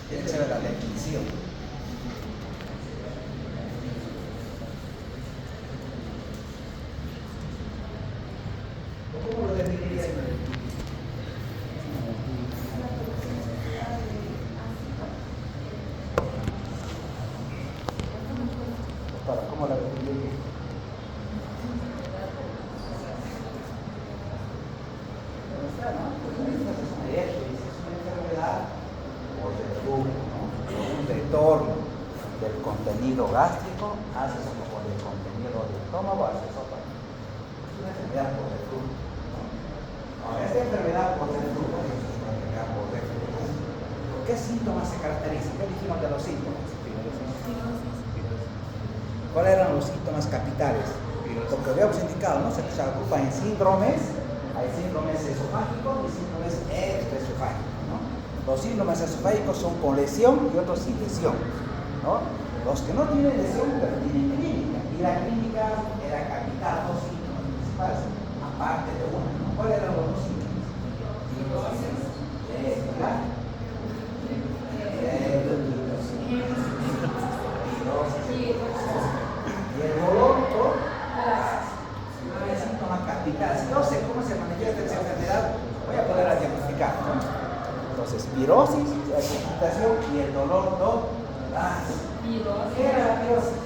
Esa es la definición. ¿Cómo lo definirías? ¿Cómo la definirías? Retorno del contenido gástrico hace eso por el contenido del estómago hace sopa. Es una enfermedad por reflujo. Esta enfermedad por reflujo es una enfermedad por reflujo. ¿Por qué síntomas se caracterizan? ¿Qué dijimos de los síntomas? ¿Cuáles eran los síntomas capitales? Porque habíamos indicado, ¿no? Se agrupan en síndromes. Hay síndromes esofágicos y síndromes extraesofágicos, ¿no? Los síndromes esofágicos son con lesión y otros sin lesión, ¿no? Los que no tienen lesión pero tienen clínica. Y la clínica era capital, dos síntomas principales, aparte de uno, ¿no? ¿Cuáles eran los dos síntomas? Y el dolor por el síntoma capital. Si no sé cómo se manifiesta esa enfermedad, voy a poder diagnosticar, ¿no? Entonces, pirosis, la agitación y el dolor torácico. ¿Qué era la pirosis?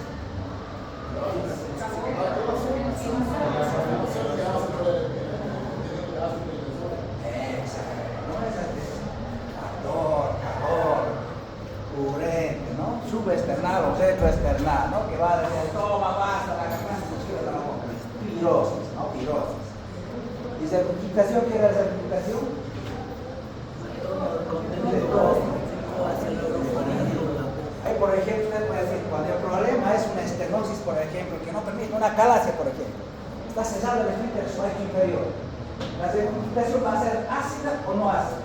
Calor, urente, ¿no? Subesternal o retroesternal, ¿no? Que va desde el estómago hasta la garganta, inclusive hasta la boca. Pirosis, ¿no? Pirosis. ¿Y certificación? ¿Qué era la certificación? Hay, por ejemplo, usted puede decir, cuando el problema es una estenosis, por ejemplo, que no permite una calasia, por ejemplo, está cerrado el esfínter esofágico inferior. La certificación va a ser ácida o no ácida.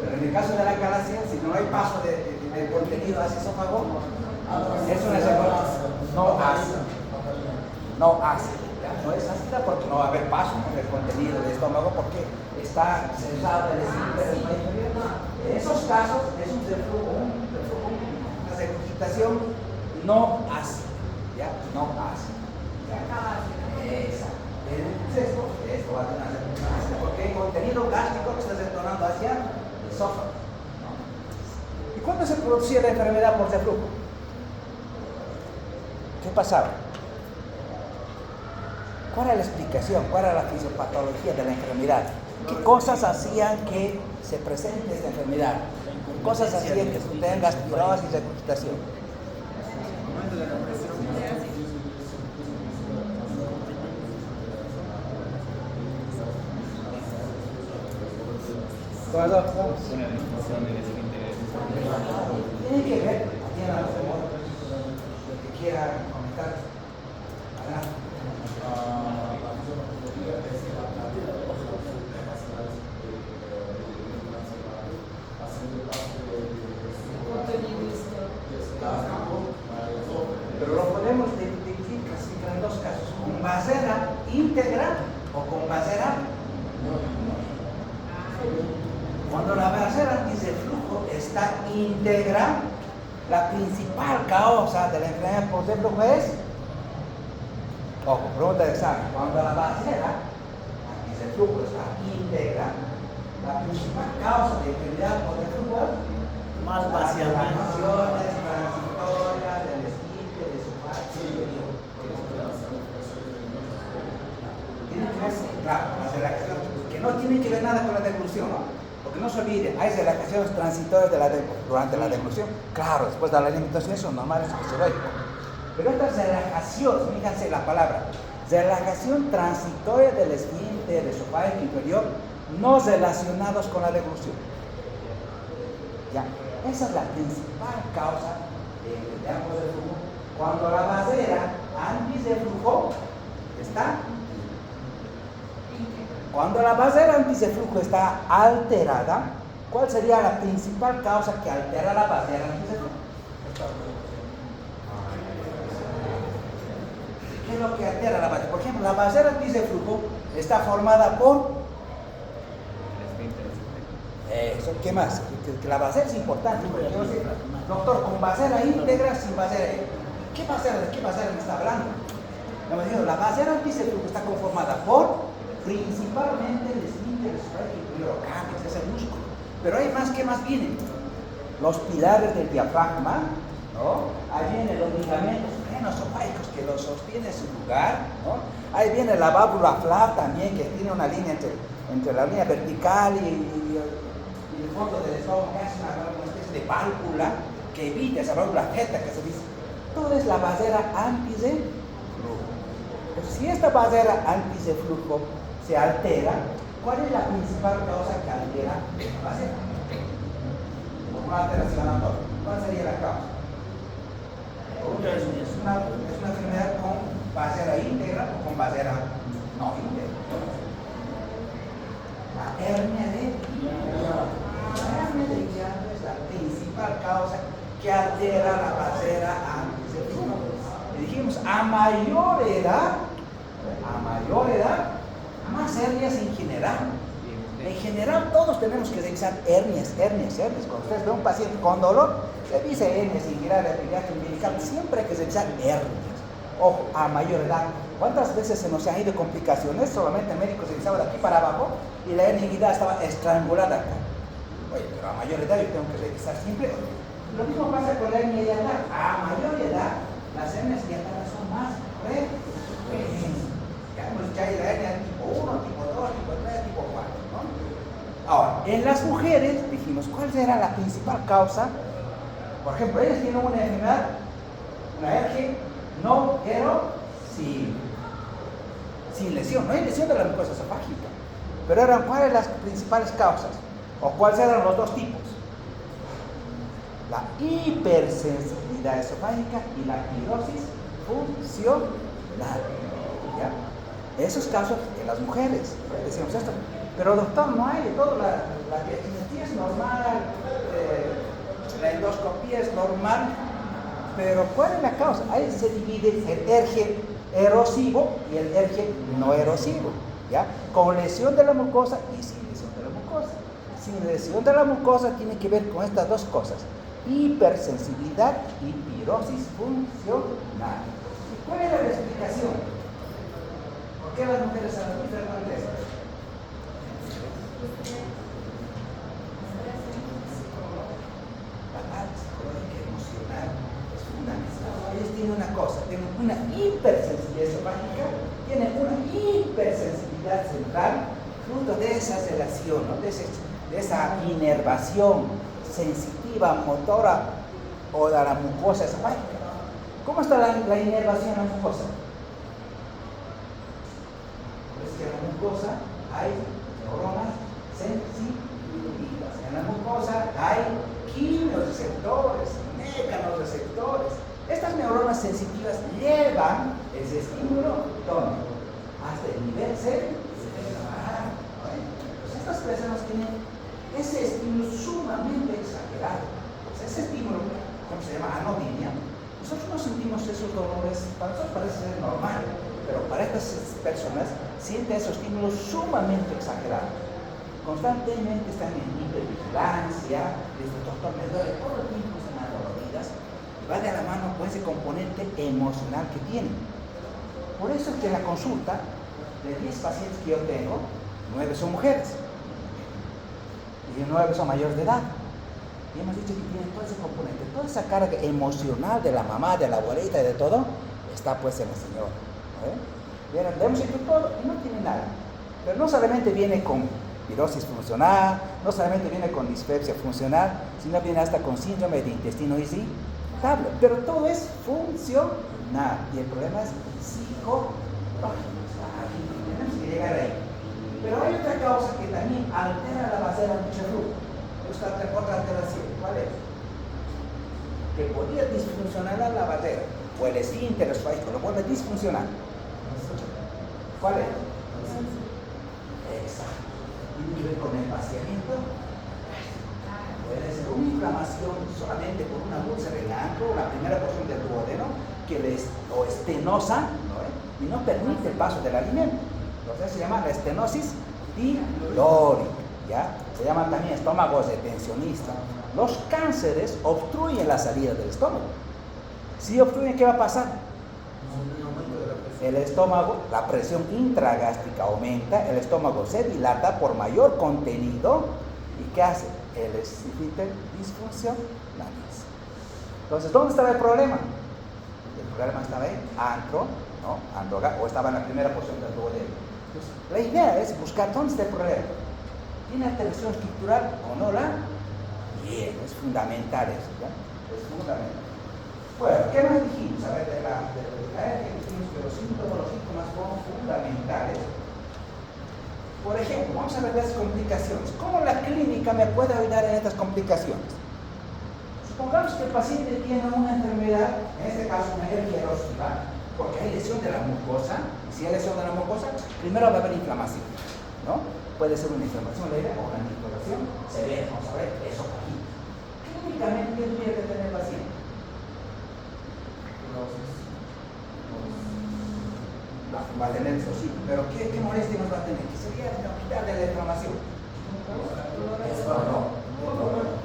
Pero en el caso de la calasia, si no hay paso del contenido hacia el esófago, es una certificación no ácida. No ácida. No es ácida porque no va a haber paso, ¿no?, del contenido del estómago porque está cerrado el esfínter inferior. En esos casos es un reflujo, una regurgitación no ácida, ¿ya? No ácida. Exacto. Esto va a tener una regurgitación ácida porque el contenido gástrico está retornando hacia el esófago, ¿no? ¿Y cuándo se producía la enfermedad por reflujo? ¿Qué pasaba? ¿Cuál era la explicación? ¿Cuál era la fisiopatología de la enfermedad? ¿Qué cosas hacían que se presente esta enfermedad? ¿Qué cosas hacían que se tenga pirosis y regurgitación? Tiene que ver, tiene algo que quiera comentar. Adelante. Pero lo podemos dividir clasificar en dos casos, con basera íntegra o con basera no. Cuando la basera antirreflujo está íntegra, la principal causa de la enfermedad por reflujo es, ojo, pregunta de examen, cuando la basera antirreflujo está íntegra, la principal causa de enfermedad por reflujo es más vaciamiento. Transitorias del esfínter esofágico. Tiene que ver, claro, las relajaciones, que no tienen que ver nada con la deglución, ¿no? Porque no se olvide, hay relajaciones transitorias durante la deglución. Claro, después de la alimentación son normales, es fisiológico. Pero estas relajaciones, fíjense la palabra, relajación transitoria del esfínter esofágico inferior, no relacionados con la deglución. Ya, esa es la principal causa de ambos de flujo. Cuando la basera antirreflujo está, cuando la basera antirreflujo está alterada, ¿cuál sería la principal causa que altera la basera antirreflujo? ¿Qué es lo que altera la basera? Por ejemplo, la basera antirreflujo está formada por Eso, ¿qué más? Que la basera es importante. Doctor, ¿con basera íntegra, sin basera? ¿De qué basera me está hablando? Hemos dicho, la basera anticeflujo está conformada por principalmente el esfínter esofágico y urocanes, es el músculo. Pero hay más, ¿qué más vienen? Los pilares del diafragma, ¿no? Ahí vienen los ligamentos esofágicos que los sostienen en su lugar, ¿no? Ahí viene la válvula Flav también, que tiene una línea entre la línea vertical y el fondo del estómago, que es una especie de válvula que evita esa válvula theta que se dice. Todo es la basera antes de flujo. Pues si esta basera antes de flujo se altera, ¿cuál es la principal causa que altera la basera? Una alteración anatómica. ¿Cuál sería la causa? Es una enfermedad con basera íntegra o con basera no íntegra. La hernia de hiato. La hernia de hiato es la principal causa que altera la basera antes del flujo. Y dijimos, a mayor edad, más hernias en general. En general, todos tenemos que revisar hernias. Cuando ustedes ven un paciente con dolor, revise hernias inguinales, epigastrio umbilical. Siempre hay que revisar hernias. Ojo, a mayor edad. ¿Cuántas veces se nos han ido complicaciones? Solamente el médico se revisaba de aquí para abajo y la hernia inguinal estaba estrangulada acá. Oye, pero a mayor edad yo tengo que revisar siempre. Lo mismo pasa con la hernia diatal. A mayor edad, las hernias diatales son más frecuentes. Ya hay la hernia tipo 1, tipo 2, tipo 3, tipo 4, ¿no? Ahora, en las mujeres, dijimos, ¿cuál será la principal causa? Por ejemplo, ellas tienen una enfermedad, una hernia no sin lesión, no hay lesión de la mucosa esofágica. Pero eran, ¿cuáles las principales causas? ¿O cuáles eran los dos tipos? La hipersensibilidad esofágica y la pirosis funcional. ¿Ya? Esos casos en las mujeres, decimos esto. Pero doctor, no hay de todo, la bioquímica es normal, la endoscopía es normal, pero ¿cuál es la causa? Ahí se divide el erge erosivo y el erge no erosivo, ¿ya? Con lesión de la mucosa y sin lesión de la mucosa. Sin lesión de la mucosa tiene que ver con estas dos cosas, hipersensibilidad y pirosis funcional. ¿Y cuál era la explicación? ¿Por qué las mujeres son muy frecuentes? La parte psicológica y emocional es fundamental. Ellos tienen una cosa, tienen una hipersensibilidad esofágica, tienen una hipersensibilidad central, fruto de esa relación, ¿no? de esa inervación sensitiva, motora o de la mucosa esofágica. ¿Cómo está la inervación en la mucosa? En la mucosa hay neuronas sensitivas. En la mucosa hay quimioreceptores, mecanorreceptores. Estas neuronas sensitivas llevan ese estímulo ¿dónde? Hasta el nivel cerebral. Pues estas personas tienen ese estímulo sumamente exagerado. Pues ese estímulo, ¿cómo se llama? Anodinia. Nosotros no sentimos esos dolores, para nosotros parece ser normal, pero para estas personas sienten esos estímulos sumamente exagerados. Constantemente están en hipervigilancia, desde el doctor me duele, todo el tiempo están adoloridas, y va de la mano con ese componente emocional que tienen. Por eso es que en la consulta, de 10 pacientes que yo tengo, 9 son mujeres, y 9 son mayores de edad. Y hemos dicho que tienen todo ese componente, toda esa carga emocional de la mamá, de la abuelita y de todo, está pues en el Señor. Le hemos hecho todo y no tiene nada. Pero no solamente viene con pirosis funcional, no solamente viene con dispepsia funcional, sino viene hasta con síndrome de intestino irritable. Pero todo es funcional y el problema es psicológico. Tenemos que llegar ahí. Pero hay otra causa que también altera la basera anticeflujo. Otra alteración, ¿cuál es? Que podría disfuncionar la basera o el esfínter esofágico, lo vuelve disfuncional. ¿Cuál es? Exacto. Tiene que ver con el vaciamiento. Puede ser una inflamación solamente por una úlcera en la anclo, la primera porción del duodeno, que o estenosa, ¿no? Y no permite el paso del alimento. Entonces se llama la estenosis pilórica. ¿ya? Se llaman también estómagos retencionistas. Los cánceres obstruyen la salida del estómago. Si obstruyen, ¿qué va a pasar? El estómago, la presión intragástrica aumenta, el estómago se dilata por mayor contenido. ¿Y qué hace? El esfínter disfuncional. Entonces, ¿dónde estaba el problema? El problema estaba en antro, ¿no? O estaba en la primera porción del duodeno. Entonces, la idea es buscar dónde está el problema. ¿Tiene alteración estructural o no la? Bien, es fundamental eso, ¿ya? Es fundamental. Bueno, ¿qué más dijimos? A ver, dijimos que los síntomas son fundamentales. Por ejemplo, vamos a ver las complicaciones. ¿Cómo la clínica me puede ayudar en estas complicaciones? Supongamos que el paciente tiene una enfermedad, en este caso una alergia erosiva, porque hay lesión de la mucosa. Y si hay lesión de la mucosa, primero va a haber inflamación, ¿no? Puede ser una inflamación leve o una inflamación severa. Vamos a ver eso aquí. Clínicamente, ¿qué tiene que tener el paciente? Va a tener eso, sí, pero ¿qué molestia nos va a tener? ¿Qué sería la mitad de la inflamación? El dolor.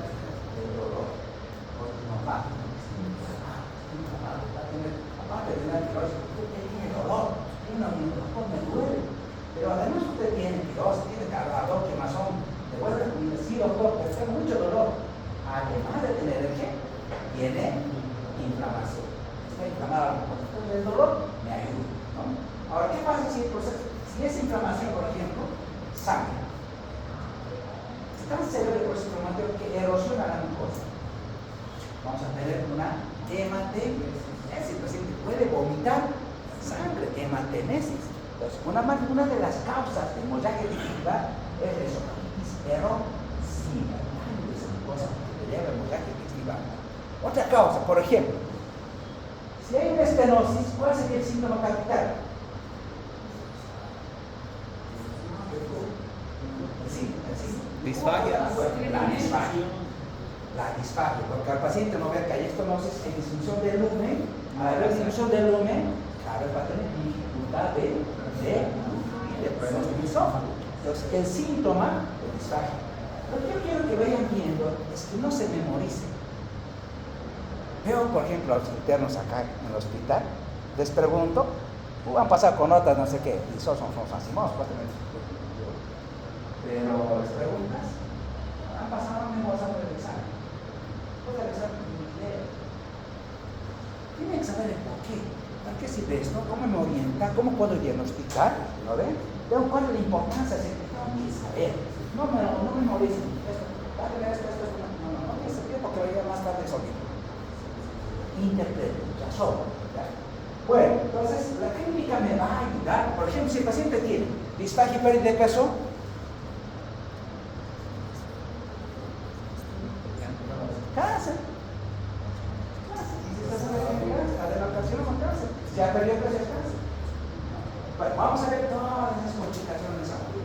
Aparte de una pirosis, usted tiene dolor, me duele, pero además usted tiene pirosis, tiene ardor, quemazón, le vuelve a decir, doctor, pero tengo mucho dolor. Además de tener alergia, tiene inflamación. Está inflamada la mucosa. Entonces el dolor me ayuda, ¿no? Ahora, ¿qué pasa si esa inflamación, por ejemplo, sangra? Es tan severo el proceso inflamatorio que erosiona la mucosa. Vamos a tener una hematemesis. El paciente puede vomitar sangre, hematemesis. Entonces, una de las causas de hemorragia digestiva es la esofagititis erosiva. Esa mucosa que lleva hemorragia digestiva. Otra causa, por ejemplo, si hay una estenosis, ¿cuál sería el síntoma capital? Disfagia. La disfagia, porque al paciente no ve que hay estenosis en disminución del lumen. Al haber disminución del lumen, cada vez va a tener dificultad de problemas del esófago. Entonces, el síntoma de disfagia. Lo que yo quiero que vayan viendo es que no se memoricen. Veo, por ejemplo, a los internos acá en el hospital, les pregunto, han pasado con notas, no sé qué, y son fascinados, pero les preguntas, han pasado memoria por el examen. Después del examen, tienen que saber el por qué. ¿Para qué sirve esto? ¿Cómo me orienta? ¿Cómo puedo diagnosticar? ¿Lo ven? ¿Cuál es la importancia? Tengo que saber. No memoricen esto. Dale esto. No tiene sentido porque lo llevo más tarde solito. Interpreto, ya solo. Bueno, entonces la clínica me va a ayudar. Por ejemplo, si el paciente tiene disfagia y pérdida de peso, cáncer. Ya perdió peso, es cáncer. Bueno, vamos a ver todas esas complicaciones ahora.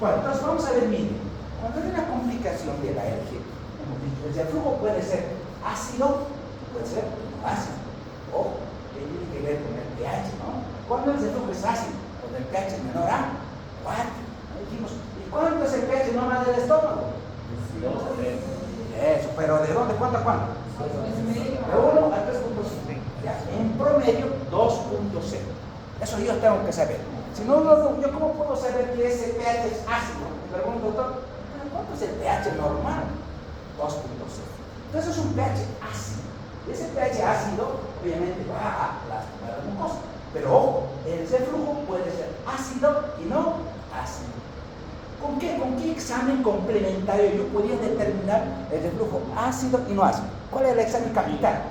Bueno, entonces vamos a ver, miren, cuando hay una complicación de la alergia, el reflujo puede ser ácido, puede ser ácido. Ojo, tiene que ver con el pH, ¿no? ¿Cuándo el reflujo es ácido? Cuando el pH es menor a 4. Dijimos, ¿y cuánto es el pH normal del estómago? Eso, pero ¿de dónde? ¿Cuánto a cuánto? De 1 a 3.5. En promedio, 2.0. Eso yo tengo que saber. Si no, yo cómo puedo saber que ese pH es ácido? Me pregunto, doctor, ¿cuánto es el pH normal? 2.0. Entonces es un pH ácido. Y ese pH ácido, obviamente, va a lastimar la mucosa. Pero ojo, el reflujo puede ser ácido y no ácido. ¿Con qué examen complementario yo podía determinar el reflujo ácido y no ácido? ¿Cuál es el examen capital?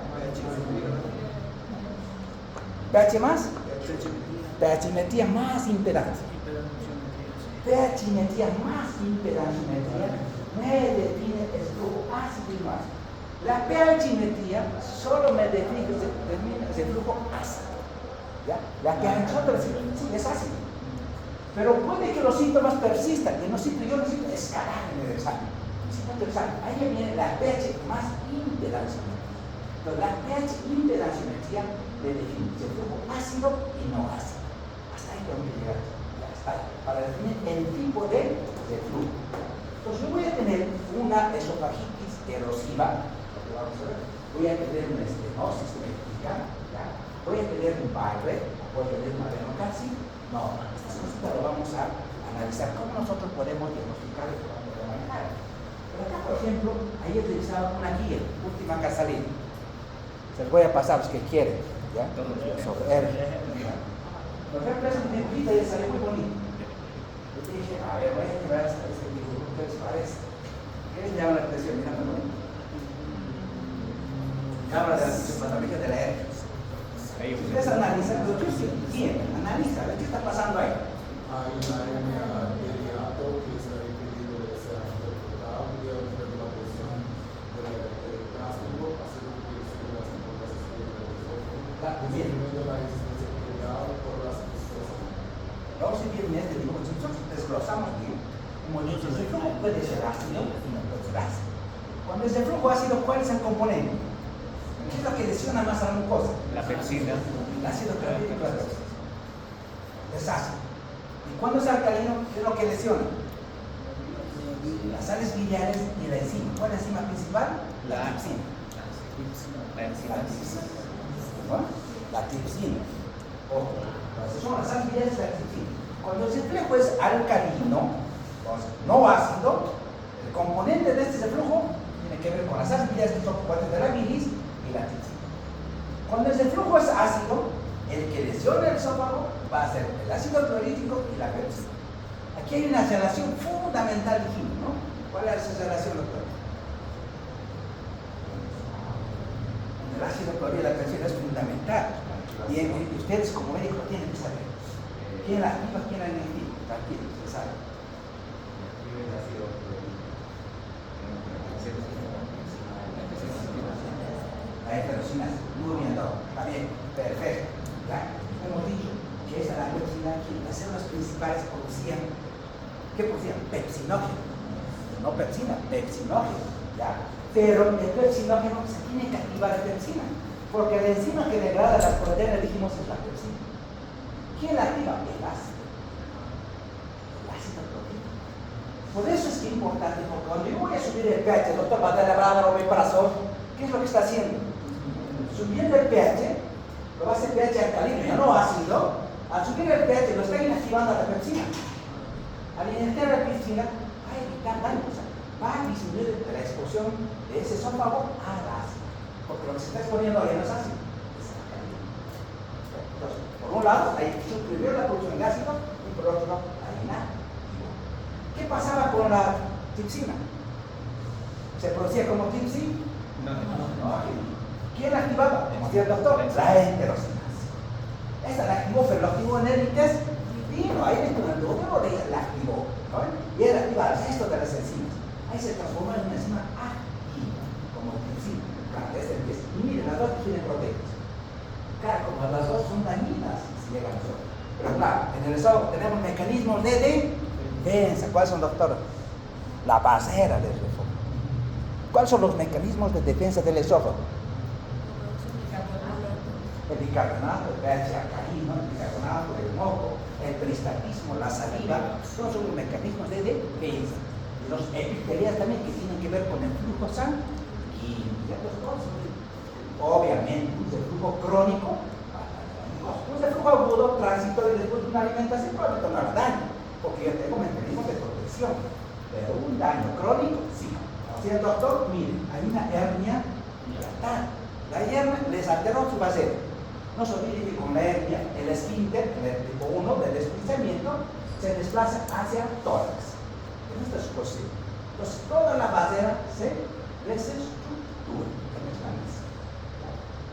pH más, pHimetría más impedancia. PHimetría más impedanciometría me define el flujo ácido y no ácido. La pHimetría solo me define el flujo ácido. ¿Ya? La pHimetría sí es ácido. Pero puede que los síntomas persistan. Yo necesito escalar en el examen. Ahí viene la pH más impedanciometría. Entonces, la pH impedanciometría le define el flujo ácido y no ácido. Hasta ahí tengo que llegar. Ya está. Para definir el tipo de flujo. Entonces yo voy a tener una esofagitis erosiva, lo que vamos a ver. Voy a tener una estenosis péptica, ¿ya? Voy a tener un Barrett, voy a tener una adenocarci. No, estas cositas lo vamos a analizar cómo nosotros podemos diagnosticar y cómo podemos manejar. Pero acá, por ejemplo, ahí he utilizado una guía, última que ha salido. Se los voy a pasar los que quieren, ¿ya? Sobre él. Por ejemplo, es un dibujito y salió muy bonito. Yo te dije, a ver, voy a llevar ese dibujo, ¿qué les parece? ¿Qué les llama la atención? Mira, ¿no? Habla de la fisiopatología de la herpes. Ustedes analizan, pero yo sí, bien, analiza, ¿qué está pasando ahí? Hay una hernia periato que está impidiendo de ser interpretada y de la presión del plástico, haciendo que se las Bien. la resistencia perial por las expresiones. Vamos a ver bien este dibujo, nosotros desglosamos bien. Como dicho, el flujo puede ser ácido y no puede ser ácido. Cuando es de flujo ácido, ¿cuál es el componente? ¿Qué es lo que lesiona más a la mucosa? La pepsina. El ácido clorhídrico es ácido. ¿Y cuando es alcalino, qué es lo que lesiona? Las sales biliares y la enzima. ¿Cuál es la enzima principal? La tripsina. La enzima. ¿No? La tripsina. Ojo. Entonces son las sales biliares y la tripsina. Cuando el reflejo es alcalino, entonces, no ácido, el componente de este reflujo tiene que ver con las sales biliares que son componentes de la bilis y la tripsina. Cuando el reflujo es ácido, el que lesiona el esófago va a ser el ácido clorhídrico y la pepsina. Aquí hay una relación fundamental, dijimos, ¿no? ¿Cuál es esa relación, doctor? El ácido clorhídrico y la pepsina es fundamental. Y ustedes como médicos tienen que saber quién la activa, quién la inactiva. Tranquilo, ustedes saben. La heterosina, muy bien, ¿no? Está bien, perfecto. ¿Ya? Hemos dicho que esa la pepsina, que las células principales producían, ¿qué producían? Pepsinógeno. No pepsina, pepsinógeno. ¿Ya? Pero el pepsinógeno se tiene que activar la pepsina, porque la enzima que degrada las proteínas, dijimos, es la pepsina. ¿Quién la activa? El ácido. El ácido clorhídrico. Por eso es que es importante, porque cuando yo voy a subir el pH, el doctor va a dar la brada o ¿qué es lo que está haciendo? Subiendo el pH, lo va a hacer pH alcalino, ya no ácido. Al subir el pH, lo está inactivando a la pepsina. Al inactivar la pepsina, va a evitar daño, o sea, va a disminuir la exposición de ese esófago al ácido. Porque lo que se está exponiendo ahí no es ácido, es alcalino. Entonces, por un lado, hay que suprimir la producción de ácido y por otro lado, hay inactivo. ¿Qué pasaba con la tripsina? ¿Se producía como tripsina? No. ¿Quién la activaba? Como decía el doctor, la enterosinasa. Esa la activó, pero la activó en el test divino. Ahí dentro del útero la activó, ¿no? Y él activa el resto de las enzimas. Ahí se transformó en una enzima activa, como tripsina. Claro, este empieza. Y miren, las dos tienen proteínas. Claro, como las dos son dañinas si llegan a nosotros. Pero claro, en el esófago tenemos mecanismos de defensa. ¿Cuáles son, doctor? La basera del esófago. ¿Cuáles son los mecanismos de defensa del esófago? El bicarbonato, el pH alcalino, el bicarbonato, el moco, el peristatismo, la saliva, todos son los mecanismos de defensa. Los epiteliales también que tienen que ver con el flujo sanguíneo y otras cosas. Obviamente, el flujo crónico, pues el flujo agudo, transitorio después de una alimentación puede tomar daño, porque yo tengo mecanismos de protección, pero un daño crónico, sí. Así el doctor, miren, hay una hernia hiatal. La hernia les alteró su basera. No se olviden que con la hernia, el esfínter, el tipo 1 del deslizamiento, se desplaza hacia el tórax. Esto es posible. Entonces, toda la basera se desestructura.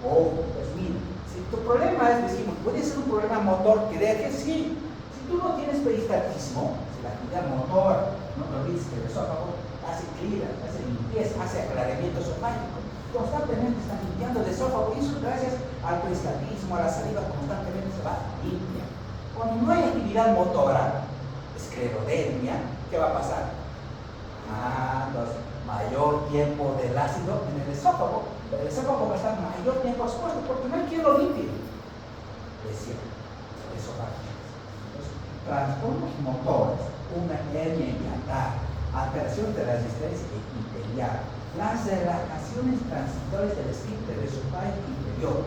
Pues mira, si tu problema es, decimos, puede ser un problema motor que deje, sí. Si tú no tienes peristatismo, si la actividad motor, no te olvides que el esófago hace clearance, hace limpieza, hace aclaramiento esofágico. Constantemente está limpiando el esófago y eso gracias al peristatismo, a la saliva, constantemente se va limpia. Cuando no hay actividad motora, esclerodermia, ¿qué va a pasar? Entonces, mayor tiempo del ácido en el esófago va a estar mayor tiempo expuesto porque no hay quien lo limpie. Lesión esofágica. Entonces, trastornos motores, una hernia hiatal, alteración de la resistencia imperial, las relajaciones transitorias del esfínter esofágico inferior.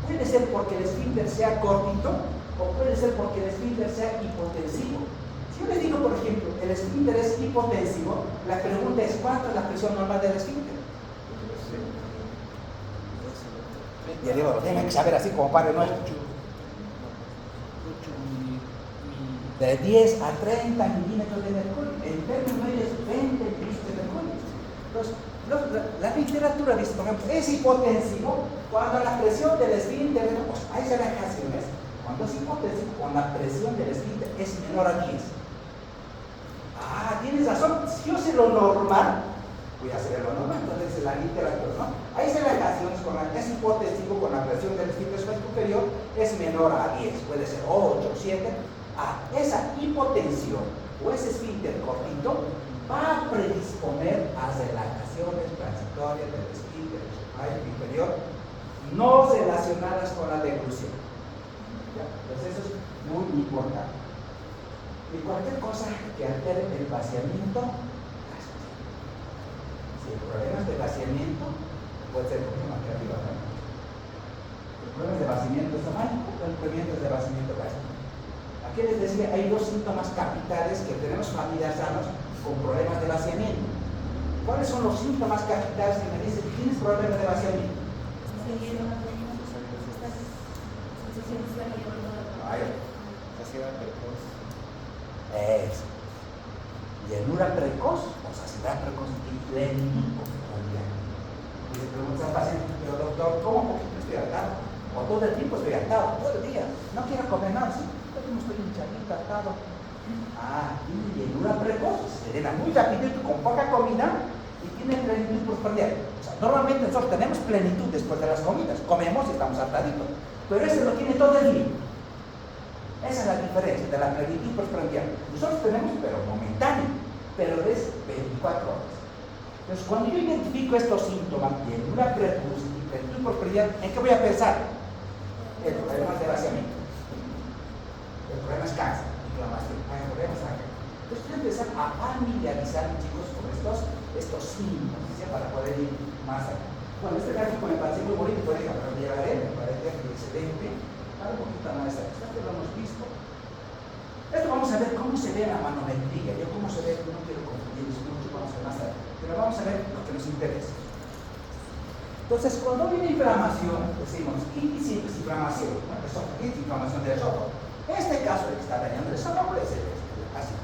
Puede ser porque el esfínter sea cortito o puede ser porque el esfínter sea hipotensivo. Si yo les digo, por ejemplo, el esfínter es hipotensivo, la pregunta es ¿cuánto es la presión normal del esfínter? Y digo, lo tienen que saber así como Padre Nuestro. De 10 a 30 milímetros de mercurio. El término medio es 20 milímetros de mercurio. Entonces, la literatura dice, por ejemplo, es hipotensivo cuando la presión del esfínter, pues, hay relajaciones, cuando es hipotensivo, cuando la presión del esfínter es menor a 10. Ah, tienes razón, si yo sé lo normal, voy a hacer lo normal, entonces la literatura, ¿no? Hay relajaciones es hipotensivo con la presión del esfínter superior es menor a 10, puede ser 8, 7. Esa hipotensión o ese esfínter cortito va a predisponer a relajaciones transitorias del esfínter inferior no relacionadas con la deglución. Entonces eso es muy importante. Y cualquier cosa que altere el vaciamiento, si el problema es de vaciamiento, puede ser el problema aquí arriba, ¿no? El problema es de vaciamiento esofágico o el problema es de vaciamiento gástrico. Aquí les decía, hay dos síntomas capitales que tenemos familias sanos con problemas de vaciamiento. ¿Cuáles son los síntomas capitales que me dicen que tienes problemas de vaciamiento? Saciedad precoz. Eso. Llenura precoz o saciedad precoz y plenitud postprandial. Y se pregunta al paciente, pero doctor, ¿cómo estoy hartado? O todo el tiempo estoy hartado, todo el día. No quiero comer nada, ¿sí? Estoy hinchadito, hartado. Tiene llenura precoz, se llena muy rapidito con poca comida y tiene plenitud postprandial. O sea, normalmente nosotros tenemos plenitud después de las comidas, comemos y estamos hartaditos, pero ese lo tiene todo el día. Esa es la diferencia de la plenitud postprandial. Nosotros tenemos, pero momentáneo, pero es 24 horas. Entonces, cuando yo identifico estos síntomas, llenura precoz y plenitud postprandial, ¿en qué voy a pensar? El problema de vaciamiento. El problema es cáncer, inflamación, hay problemas acá. Entonces voy a empezar a familiarizarme, chicos, con estos síntomas, ¿sí? Para poder ir más allá. Bueno, este gráfico me parece muy bonito, por ejemplo, lo llevaré, me parece excelente. Para un poquito más allá, esto lo hemos visto. Esto vamos a ver cómo se ve la manometría, yo cómo se ve, no quiero confundirles mucho, vamos a ver más allá, pero vamos a ver lo que nos interesa. Entonces, cuando viene inflamación, decimos inflamación, ¿no? Inflamación del esófago. En este caso, el que está dañando el esófago es el ácido,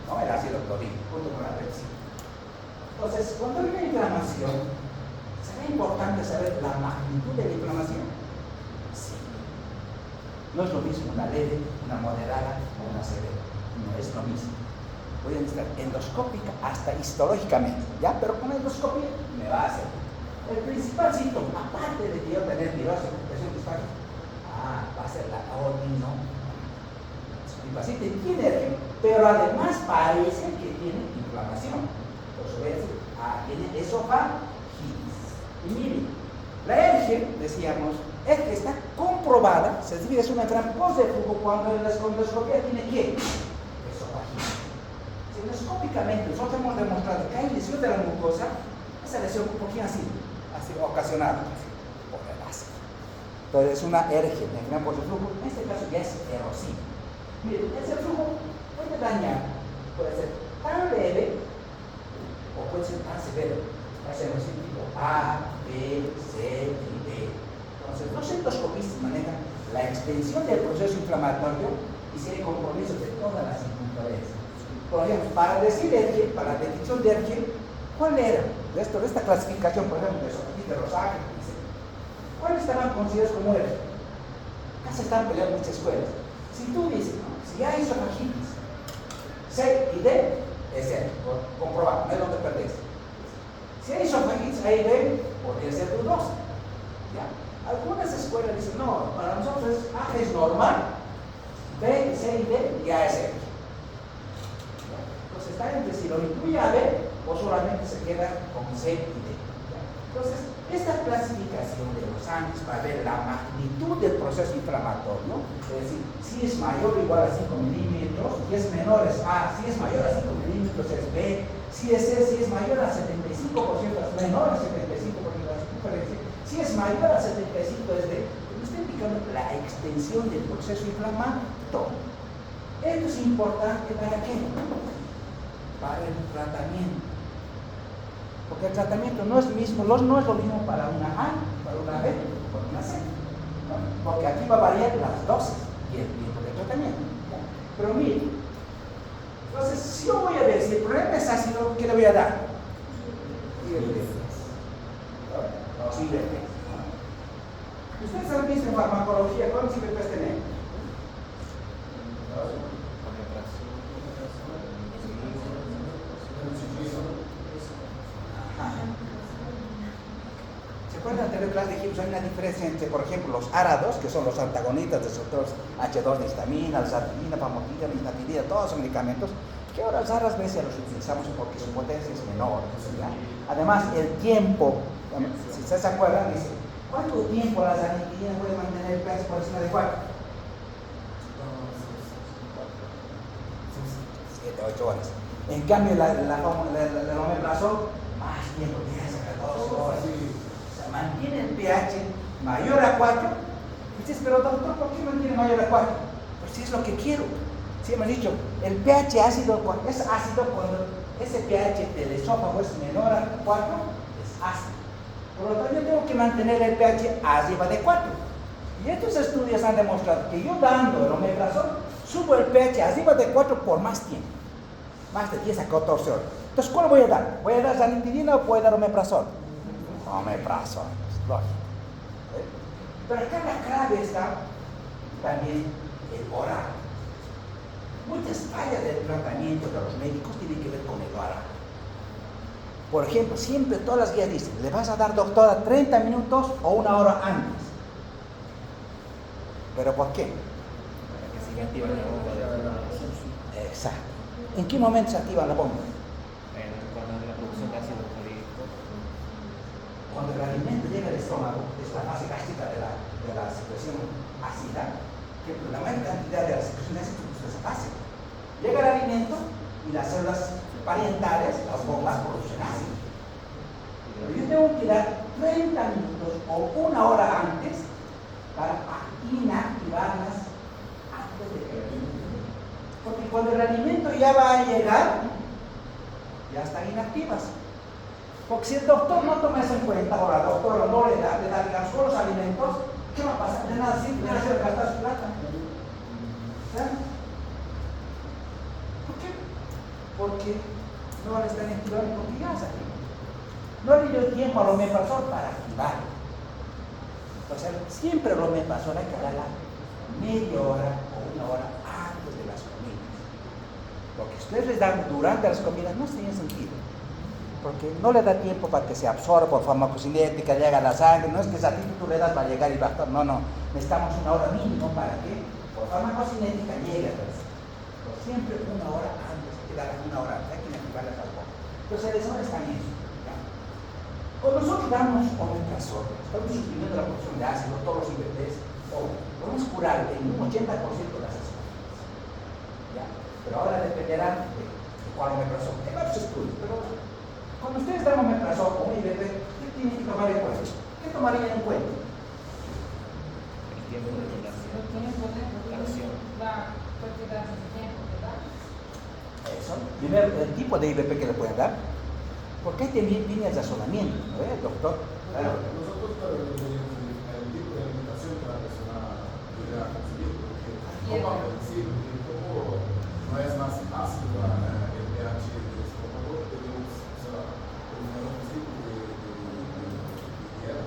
¿no? El ácido clorhídrico, junto con la pepsina. Entonces, cuando viene inflamación, ¿será importante saber la magnitud de la inflamación? Sí. No es lo mismo una leve, una moderada o una severa. No es lo mismo. Voy a necesitar endoscópica hasta histológicamente, ¿ya? Pero con endoscopia me va a hacer. El principal síntoma, aparte de que yo tener virosis, presión disfágica, va a ser la orino. Mi paciente tiene erge, pero además parece que tiene inflamación. Por eso voy a decir, tiene esofagitis. Y miren, la erge, decíamos, es que está comprobada, se divide, es una gran pos de flujo cuando en la endoscopia tiene ¿qué? Esofagitis. Si endoscópicamente nosotros hemos demostrado que hay lesión de la mucosa, esa lesión, ¿por qué así? Ocasionada por el ácido. Entonces es una erge, una gran pos de flujo, en este caso ya es erosiva. Miren, ese flujo puede dañar, puede ser tan leve o puede ser tan severo. Va a ser tipo A, B, C y D. Entonces, los endoscopistas manejan la extensión del proceso inflamatorio y tienen compromiso de todas las circunstancias. Por ejemplo, para decir erge, para la definición de erge, ¿cuál era? De esta clasificación, por ejemplo, de esofagitis de Rosage, ¿cuáles estaban considerados como erge? Acá se están peleando muchas escuelas. Si tú dices, ¿no? Si hay esofagitis, C y D, es erge, comprobado, no es donde perdés. Si hay esofagitis A y B, podría ser dudosa. ¿Ya? Algunas escuelas dicen, no, para nosotros A es normal, B, C y D ya es erge. Entonces está entre si lo incluye a B o solamente se queda con C y D. ¿Ya? Entonces, esta clasificación de los ángeles para ver la magnitud del proceso inflamatorio, es decir, si es mayor o igual a 5 milímetros, si es menor es A, si es mayor a 5 milímetros es B, Si es mayor al 75%, es menor al 75% de la circunferencia, si es mayor al 75% es de, me está indicando la extensión del proceso inflamatorio. Esto es importante ¿para qué? Para el tratamiento. Porque el tratamiento no es lo mismo para una A, para una B, para una C. ¿No? Porque aquí va a variar las dosis y el tiempo de tratamiento. ¿Ya? Pero mire, entonces si yo voy a ver si el problema es ácido, ¿qué le voy a dar? IRT. Ustedes han visto en farmacología, ¿cuántos IRTs tenemos? ¿Se acuerdan? En la anterior clase dijimos hay una diferencia entre, por ejemplo, los árados, que son los antagonistas de receptores H2 de histamina, alzatina, famotida, lisnatidina, todos son medicamentos que ahora raras veces los utilizamos porque su potencia es menor. ¿Ya? Además, el tiempo, si ustedes se acuerdan, dice, ¿cuánto tiempo la zanitidina puede mantener el pH por encima de 4? 7, 8 horas. En cambio, el omeprazol, más tiempo, 10 a 14 horas. O sea, mantiene el pH mayor a 4. Y dices, pero doctor, ¿por qué mantiene mayor a 4? Pues si es lo que quiero. Si hemos dicho, el pH ácido es ácido cuando ese pH del esófago es menor a 4, es ácido. Por lo tanto, yo tengo que mantener el pH arriba de 4. Y estos estudios han demostrado que yo dando el omeprazol, subo el pH arriba de 4 por más tiempo. Más de 10 a 14 horas. Entonces, ¿cuál voy a dar? ¿Voy a dar ranitidina o voy a dar omeprazol? Omeprazol, es lógico. Pero acá la clave está también el oral. Muchas fallas del tratamiento de los médicos tienen que ver con el oral. Por ejemplo, siempre todas las guías dicen, le vas a dar, doctora, 30 minutos o 1 hora antes. ¿Pero por qué? Para que siga activa la bomba de Exacto. ¿En qué momento se activa la bomba? cuando la producción de ácido clorhídrico. Cuando el alimento llega al estómago, es la fase gástrica de la secreción ácida, que la mayor cantidad de la secreción ácida es esa fase. Llega el alimento y las células parientales, las bombas, producen ácido. Pero yo tengo que dar 30 minutos o 1 hora antes para inactivarlas antes de que el alimento llegue. Porque cuando el alimento ya va a llegar, ya están inactivas. Porque si el doctor no toma eso en cuenta, o la doctora no le da digamos, todos los alimentos, ¿qué va a pasar? De nada sirve, de hacer gastar su plata. ¿Sí? ¿Por qué? Porque no le están activando porque ya se activó. No le dio tiempo al omeprazol para activarlo. O sea, siempre el omeprazol hay que darla media hora o 1 hora antes de las comidas. Lo que ustedes les dan durante las comidas no tiene sentido. Porque no le da tiempo para que se absorba por farmacocinética, llega a la sangre. No es que a ti tú le das para llegar y va a estar. No, no. Necesitamos 1 hora mínimo para que por farmacocinética llegue a la sangre. Pero siempre 1 hora antes. Hay que dar 1 hora antes. Hay que inactivarlas al poco. Entonces, el desorden está en eso. Cuando nosotros damos omeprazol, estamos suprimiendo la producción de ácido, todos los IBTs, o podemos curar en un 80% de las escolas. Pero ahora dependerá de cuál omeprazol. Hay varios estudios, pero cuando ustedes dan omeprazol o un IBT, ¿qué tienen que tomar en cuenta? ¿Qué tomarían en cuenta? El tiempo de duración. La cantidad de tiempo, ¿verdad? Eso. Primero, el tipo de IBP que le pueden dar. Porque hay también líneas de razonamiento, ¿no es, doctor? Claro. Nosotros tenemos el tipo de alimentación que la persona pudiera consumir, porque como no es más ácido el pH del estómago, tenemos un tipo de dieta,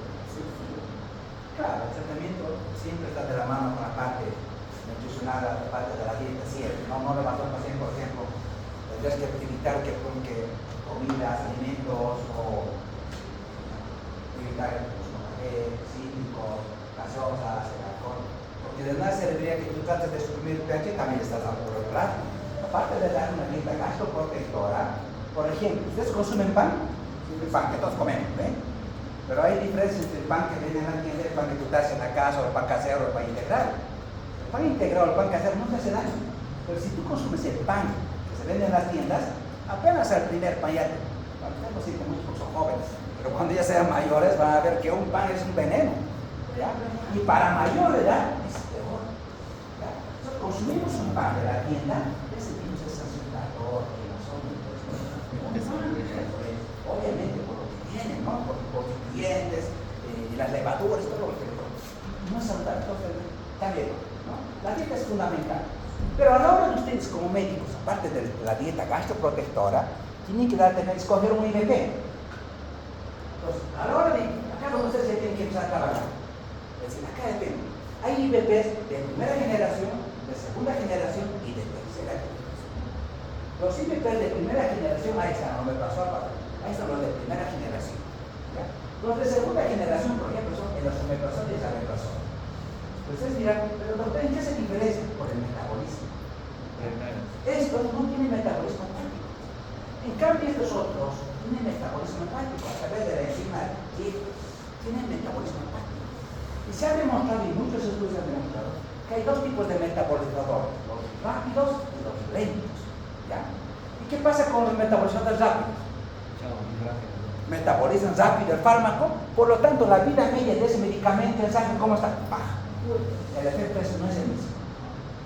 Claro, el tratamiento siempre está de la mano con la parte nutricional, la parte de la dieta, siempre. No le va a dar al paciente, por ejemplo, tendrías que evitar que comidas, alimentos o evitar los café, cítricos, gaseosas, el alcohol. Porque de nada serviría que tú trates de suprimir el pH, también estás dando por otro lado. Aparte de dar una dieta gastroprotectora, por ejemplo, ¿ustedes consumen pan? El pan que todos comemos, ¿eh? Pero hay diferencias entre el pan que venden en la tienda y el pan que tú te haces en la casa, o el pan casero, o el pan integral. El pan integral o el pan casero no te hace daño. Pero si tú consumes el pan que se vende en las tiendas, apenas el primer pan ya, ustedes sí, muchos son jóvenes, pero cuando ya sean mayores van a ver que un pan es un veneno, ¿ya? Y para mayor edad es peor, ¿ya? Nosotros consumimos un pan de la tienda, ya sentimos ese azúcar, que no son, obviamente por lo que tienen, ¿no? Por los nutrientes, las levaduras, todo lo que no es saludable, entonces también, ¿no? La dieta es fundamental. Pero a la hora de ustedes como médicos, aparte de la dieta gastroprotectora, tienen que escoger un IBP. Entonces, a la hora de, acá donde ustedes ya tienen que empezar a trabajar. Es decir, acá depende. Hay IBPs de primera generación, de segunda generación y de tercera generación. Los IBPs de primera generación, ahí están, no me pasó aparte. Ahí están los de primera generación. ¿Ya? Los de segunda generación, por ejemplo, son el omeprazol y el ariprazol. Ustedes dirán, pero doctor, ¿en qué se diferencia? Por el metabolismo. Estos no tienen metabolismo hepático. En cambio, estos otros tienen metabolismo hepático a través de la enzima que tienen metabolismo hepático. Y se ha demostrado, y muchos estudios han demostrado, que hay dos tipos de metabolizadores, los rápidos y los lentos. ¿Ya? ¿Y qué pasa con los metabolizadores rápidos? Metabolizan rápido el fármaco, por lo tanto la vida media de ese medicamento, ¿saben cómo está? Baja. El efecto eso no es el mismo.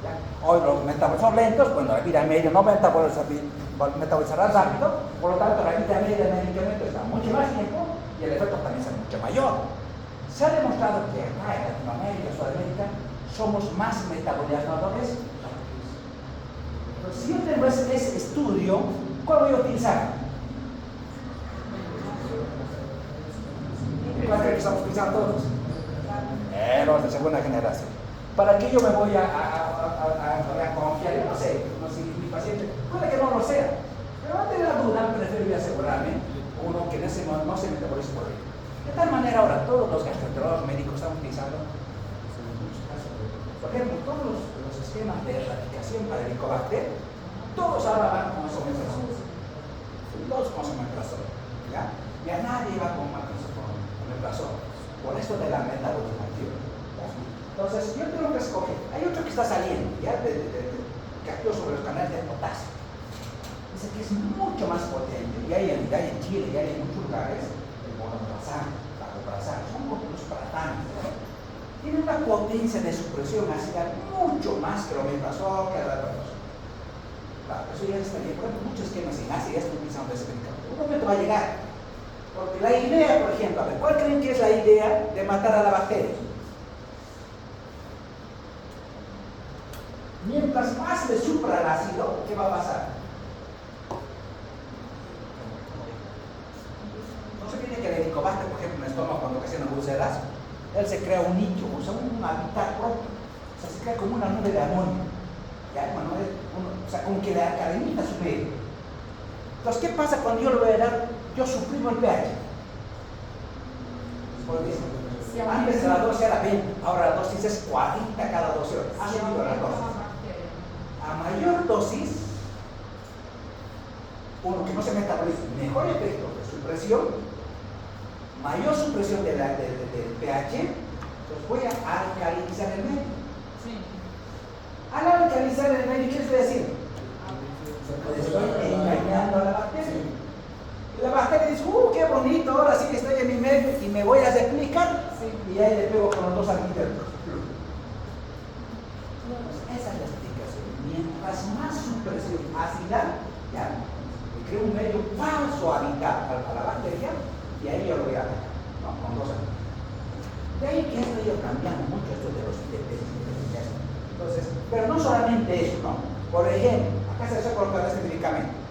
¿Ya? Hoy los metabolizadores lentos, bueno, la vida media no metabolizará rápido, por lo tanto la vida media del medicamento está mucho más tiempo y el efecto también será mucho mayor. Se ha demostrado que acá en Latinoamérica, Sudamérica, somos más metabolizadores rápidos. Entonces, si yo tengo ese estudio, ¿cuál voy a utilizar? ¿Cuál creen que estamos utilizando todos? Los de segunda generación. ¿Para qué yo me voy a confiar? Yo no sé, no sé, mi paciente, puede que no lo sea, pero no tener la duda, prefiero asegurarme, uno que no se metabolice por ahí. De tal manera, ahora todos los gastroenterólogos médicos están utilizando, por ejemplo, todos los sistemas de erradicación para el Helicobacter, todos ahora van con omeprazol. Todos con omeprazol. ¿Ya? Ya nadie va con omeprazol. Con esto de la metabolización. Entonces, yo tengo que escoger. Hay otro que está saliendo, ya que actúa sobre los canales de potasio. Dice que es mucho más potente. Y hay en Chile, y hay en muchos lugares, el monoprazán, capoprazán, son como los pratanes. Tiene una potencia de supresión ácida mucho más que el omeprazol, que el ariprazol. Claro, eso ya está bien. Por ejemplo, muchos esquemas en Asia ya están utilizando ese medicamento. Un momento va a llegar. Porque la idea, por ejemplo, a ver, ¿cuál creen que es la idea de matar a la bacteria? Mientras más le supra el ácido, ¿qué va a pasar? No se tiene que el Helicobacter, por ejemplo, en el estómago, cuando ocasiona úlceras, él se crea un nicho, o sea, un hábitat propio. O sea, se crea como una nube de amonio. ¿Ya? O sea, como que le alcaliniza su medio. Entonces, ¿qué pasa cuando yo le voy a dar? Yo suprimo el pH. Antes de la dosis era 20, ahora la dosis es 40 cada 12 horas. Ha subido la dosis. A mayor dosis, uno que no se metaboliza, mejor efecto de supresión, mayor supresión del pH, pues voy a alcalinizar el medio. Sí. Al alcalinizar el medio, ¿qué estoy haciendo? Estoy engañando a la bacteria. Y la bacteria dice, qué bonito, ahora sí estoy en mi medio y me voy a replicar. Sí. Y ahí le pego con los dos antibióticos. Esa es la explicación. Mientras más supresión ácida, ya, me creo un medio falso hábitat a la bacteria y ahí yo lo voy a atacar, ¿no? Con dos antibióticos. De ahí que esto yo cambiando mucho esto de los ITPs. Entonces, pero no solamente eso, ¿no? Por ejemplo, acá se ha colocado este medicamento.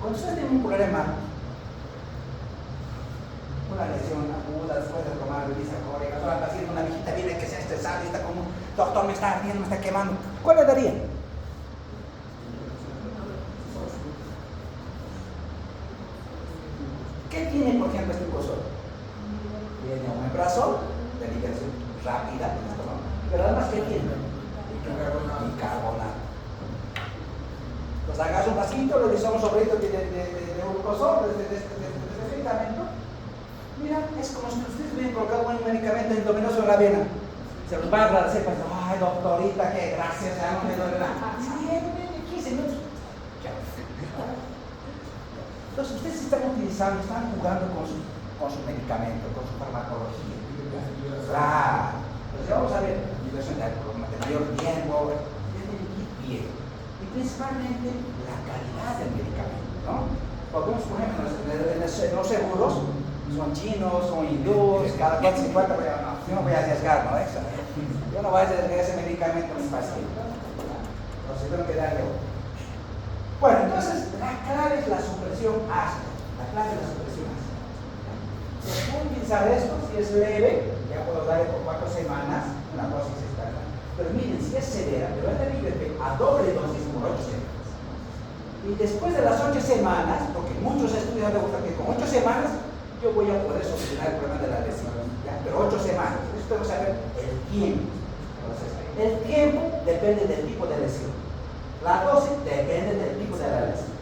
Cuando ustedes tienen un problema, una lesión aguda, después de tomar glicicórica, o la paciente, una viejita viene que sea estresada y está como, doctor, me está ardiendo, me está quemando, ¿cuál le daría? ¿Qué tiene, por ejemplo, este cursor? Tiene omeprazol, de liberación rápida, pero además, ¿qué tiene? Bicarbonato. Pues hagas un vasito, le damos un sobreito de glucosol, de este medicamento. Mira, es como si ustedes hubieran colocado un medicamento endovenoso en la vena. Se los va a agradecer, pues, ay, doctorita, qué gracias, ya no me duele nada. Sí, 15 minutos. Ya. Entonces ustedes están utilizando, están jugando con su medicamento, con su farmacología. Claro. Entonces vamos a ver, inversión de mayor tiempo, bien. Y principalmente la calidad del medicamento, ¿no? Porque por ejemplo, en los seguros son chinos, son hindúes, cada 450, yo no voy a arriesgar, ¿no? Yo no voy a arriesgar ese medicamento a mi paciente. Entonces tengo que darle otro. Bueno, entonces la clave es la supresión ácida. La clave es la supresión ácida. Si puedo utilizar esto, si es leve, ya puedo darle por 4 semanas una dosis estándar. Pero miren, si es severa, le voy a dar IBP a doble dosis por 8 semanas. Y después de las 8 semanas, porque muchos estudios demuestran que con 8 semanas yo voy a poder solucionar el problema de la lesión. ¿Ya? Pero 8 semanas. Entonces tengo que saber el tiempo. Entonces, el tiempo depende del tipo de lesión. La dosis depende del tipo de la lesión.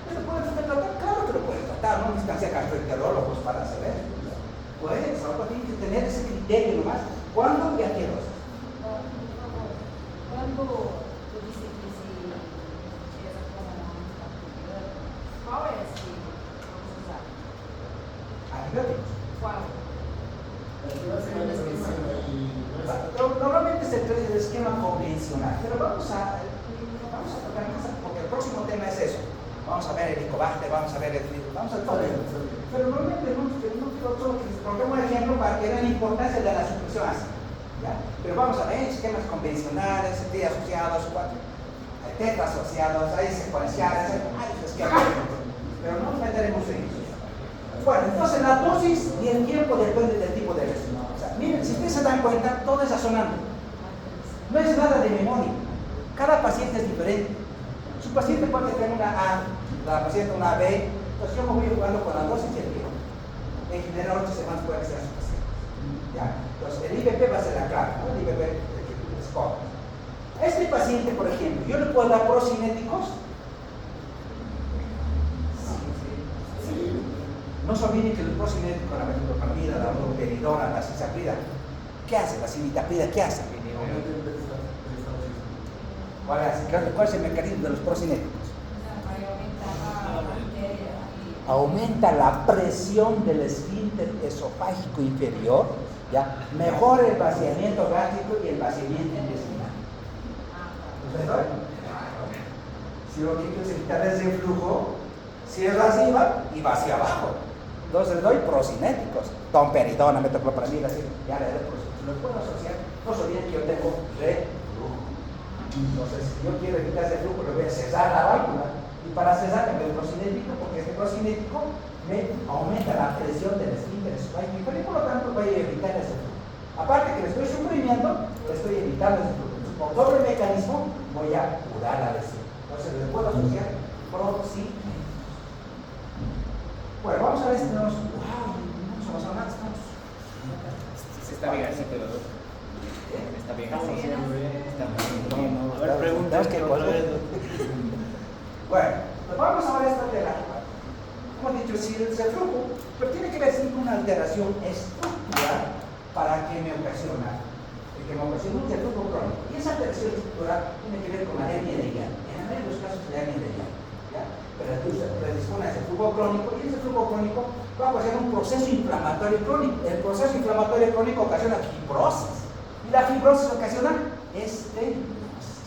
¿Pero puede tratar? Claro que lo puede tratar. No necesitan ser gastroenterólogos para saber. Puede, solo tienen que tener ese criterio nomás. ¿Cuándo y a qué dosis? Cuando tú dices que si esa ¿cuál es que vamos a usar? Antibióticos. ¿Cuál? Normalmente se trata del esquema convencional, pero vamos a tocar más, porque el próximo tema es eso. Vamos a ver el Helicobacter, vamos a ver el virus, vamos a todo eso. Pero normalmente no quiero solo que pongamos un ejemplo para que vean la importancia de la supresión ácida. ¿Ya? Pero vamos a ver esquemas convencionales, T asociados, hay tetra asociados, hay secuenciales, hay esquemas. Pero no nos meteremos en eso. Bueno, entonces la dosis y el tiempo depende del tipo de lesión. O sea, miren, si ustedes se dan cuenta, todo es razonable. No es nada de memoria. Cada paciente es diferente. Su paciente puede tener una A, la paciente una B. Entonces yo me voy jugando con la dosis y el tiempo. En general, 8 semanas puede ser su paciente. ¿Ya? Entonces el IBP va a ser la clave, ¿no? El IBP score. Este paciente, por ejemplo, yo le puedo dar procinéticos. No se olviden que el procinético, la metoclopramida, la domperidona, la cisaprida, ¿qué hace? La cimetapida, ¿qué hace? ¿Cuál es el mecanismo de los procinéticos? Aumenta la presión del esfínter esofágico inferior, ¿ya? Mejora el vaciamiento gástrico y el vaciamiento intestinal. ¿Entendido? Si lo que quiero es evitar el reflujo, cierra arriba y va hacia abajo. Entonces le doy procinéticos, domperidona, metoclopramida, así, ya le doy procinéticos. Los puedo asociar, no se olviden que yo tengo reflujo. Entonces, si yo quiero evitar ese reflujo, le voy a cesar la válvula. Y para cesar me doy procinético, porque este procinético me aumenta la presión del esfínter esofágico y por lo tanto voy a evitar ese reflujo. Aparte que le estoy suprimiendo, le estoy evitando ese reflujo. Entonces, por doble mecanismo voy a curar la lesión. Entonces, le puedo asociar procinéticos. Bueno, vamos a ver si tenemos. ¡Wow! No nos pasado nada, estamos. Está bien así, pero. Está bien así. Está bien. No, A ver, preguntas que Bueno, pues vamos a ver esta de la. Como he dicho, si el reflujo, pero tiene que ver siempre una alteración estructural para que me ocasiona un reflujo crónico. Y esa alteración estructural tiene que ver con la hernia de Jan. En la mayoría de los casos, la hernia de Jan. Predispone a ese flujo crónico y ese flujo crónico va a ocasionar un proceso inflamatorio crónico. El proceso inflamatorio crónico ocasiona fibrosis y la fibrosis ocasiona estenosis.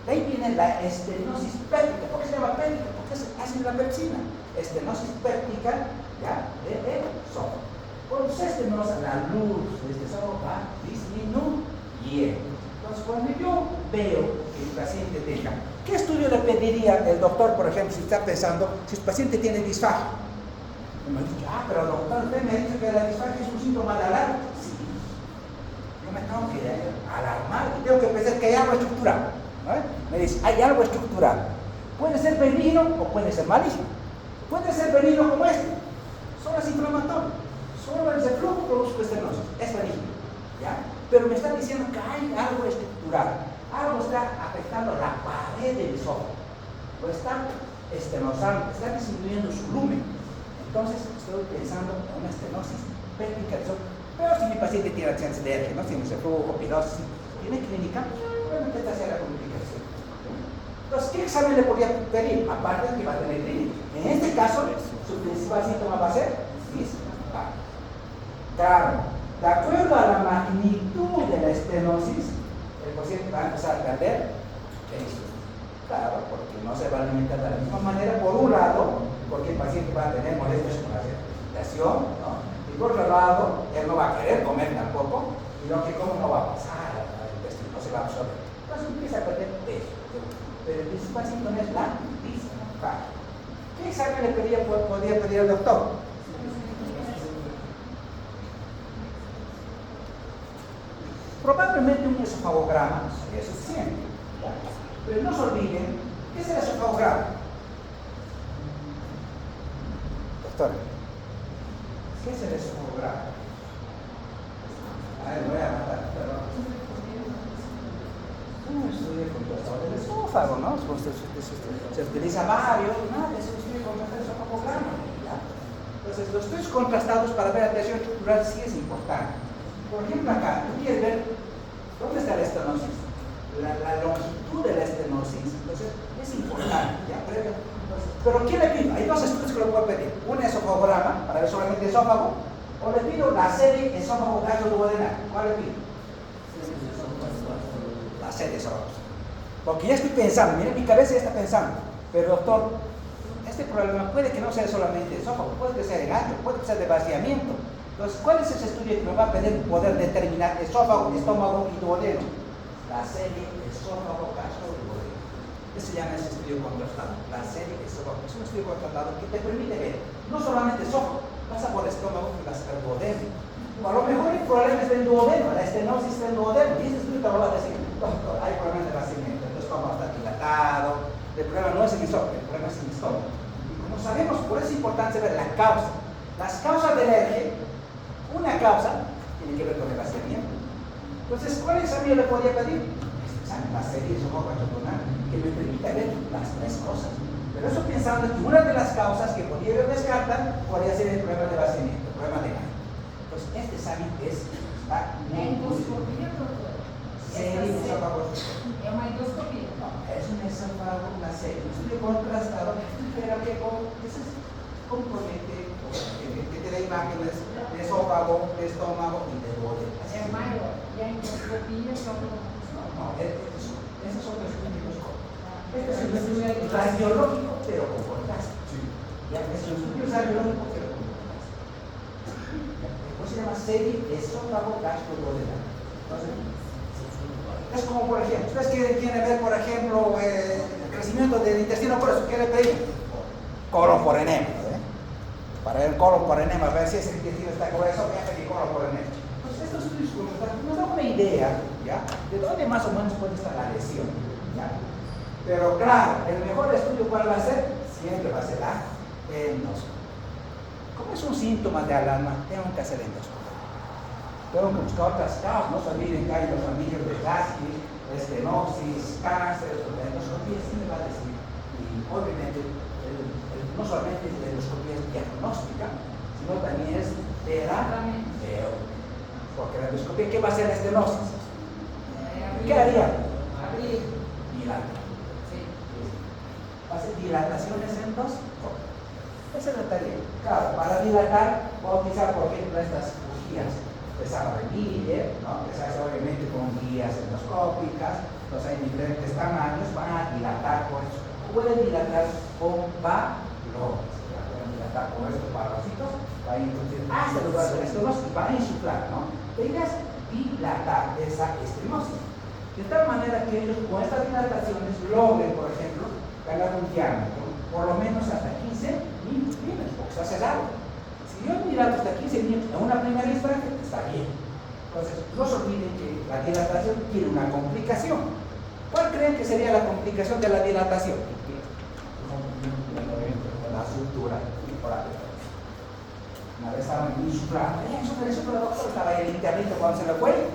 De ahí viene la estenosis péptica. ¿Por qué se llama péptica? Porque es ácido la pepsina. Estenosis péptica, ¿ya? De esófago. Cuando se estenosa, la luz de este esófago va disminuyendo. Entonces, cuando yo veo que el paciente tenga, ¿qué estudio le pediría el doctor, por ejemplo, si está pensando, si su paciente tiene disfagia? Me dice, pero doctor, usted me ha dicho que la disfagia es un síntoma de alarma. Sí. Yo me tengo que alarmar y tengo que pensar que hay algo estructural. ¿No? Me dice, hay algo estructural. Puede ser benigno o puede ser maligno. Puede ser benigno como este. Solo es inflamatorio. Solo el reflujo produce estenosis. Es benigno. ¿Ya? Pero me está diciendo que hay algo estructural. Algo está afectando la pared del esófago. Lo está estenosando, está disminuyendo su lumen. Entonces estoy pensando en una estenosis péptica del esófago. Pero si mi paciente tiene accidentes de hernia, ¿no? Tiene reflujo, pirosis, tiene clínica, obviamente esta sea la complicación. Entonces, ¿qué examen le podría pedir? Aparte de que va a tener clínico. En este caso, su principal síntoma va a ser disco. Claro, de acuerdo a la magnitud de la estenosis, el paciente va a empezar a perder peso. Claro, porque no se va a alimentar de la misma manera, por un lado, porque el paciente va a tener molestias con la respiración, ¿no? Y por otro lado, él no va a querer comer tampoco, y lo que come no va a pasar al intestino, no se va a absorber. Entonces empieza a perder peso. Pero el principal síntoma es la disfagia. ¿Qué examen le podría pedir al doctor? Probablemente un esofagograma sería suficiente. Pero no se olviden, ¿qué es el esofagograma? Doctor, ¿qué es el esofagograma? Voy a matar, perdón. Un estudio contrastado del esófago, ¿no? Se utiliza varios, es un estudio contrastado del esofagograma. Entonces, los estudios contrastados para ver la presión estructural sí es importante. Por ejemplo, acá, tú quieres ver dónde está la estenosis, la longitud de la estenosis. Entonces, es importante, ¿ya? Pero ¿quién le pido? Hay dos estudios que lo puedo pedir. Un esofagograma, para ver solamente esófago, o le pido la serie esófago-gastroduodenal. ¿Cuál le pido? La serie esófago. Porque ya estoy pensando, mira, mi cabeza ya está pensando, pero doctor, este problema puede que no sea solamente esófago, puede que sea de gacho, puede que sea de vaciamiento. Entonces, ¿cuál es ese estudio que me va a poder determinar esófago, estómago y duodeno? La serie esófago-gastroduodeno. Ese se llama ese estudio contrastado. La serie esófago. Es un estudio contrastado que te permite ver no solamente esófago, pasa por el estómago y vas al duodeno. A lo mejor el problema está en duodeno, la estenosis está en duodeno. Y ese estudio te lo va a decir, doctor, hay problemas de vaciamiento, el estómago está dilatado. El problema no es el esófago, el problema es el estómago. Y como sabemos, por eso es importante ver la causa. Las causas de alergia. Una causa tiene que ver con el vaciamiento. Entonces, ¿cuál examen le podría pedir? Este examen, la serie esófago-gastroduodenal, que me permita ver las tres cosas. Pero eso pensando que una de las causas que podría descartar podría ser el problema de vaciamiento, el problema de gato. Entonces, este examen está muy endoscopía, doctor. serie esófago. É uma endoscopia. No, es un esófago, la serie, un estudio contrastado, pero que compromete, que te da imágenes de esófago, de estómago y de duodeno. É maior. E a endoscopia só para No, esos son los estudios. Este es un estudio radiológico, pero con contraste. Ya, es un estudio radiológico, pero con contraste. Después se llama serie esófago-gastroduodenal. Entonces, es como, por ejemplo, ustedes quieren ver, por ejemplo, el crecimiento del intestino grueso, ¿qué le pedimos? Colon por enema, ¿eh? Para ver el colon por enema, a ver si ese intestino está grueso, voy a pedir colon por enema. Entonces, estos estudios nos dan una idea, ¿ya? De dónde más o menos puede estar la lesión, ¿ya? Pero claro, el mejor estudio, ¿cuál va a ser? Siempre va a ser la endoscopia. Como es un síntoma de alarma, tengo que hacer endoscopia. Tengo que buscar otras causas, no se olviden que hay los anillos de gastritis, estenosis, cáncer, la endoscopia sí me va a decir. Y obviamente, no solamente la endoscopia es diagnóstica, sino también es terapéutica. Porque la endoscopia, ¿qué va a hacer la estenosis? ¿Qué haría? abrir. Dilatar. Sí. Va a hacer dilataciones endoscópicas. Esa es la tarea. Claro, para dilatar, voy a utilizar, por ejemplo, estas bujías de Sara de Miller, ¿no? Que se hace obviamente con guías endoscópicas, entonces hay diferentes tamaños, van a dilatar por eso. Pueden dilatar con balones, pueden dilatar con estos baloncitos, van a introducir hasta el lugar del estenosis y van a insuflar, ¿no? La idea es dilatar esa estenosis. De tal manera que ellos con estas dilataciones logren, por ejemplo, ganar un diámetro, por lo menos hasta 15 milímetros, porque está cerrado. Si yo dilato hasta 15 minutos en una primera instancia, está bien. Entonces, no se olviden que la dilatación tiene una complicación. ¿Cuál creen que sería la complicación de la dilatación? La sutura temporal. Una vez estaba en insuflar, eso estaba ahí el internito cuando se le fue.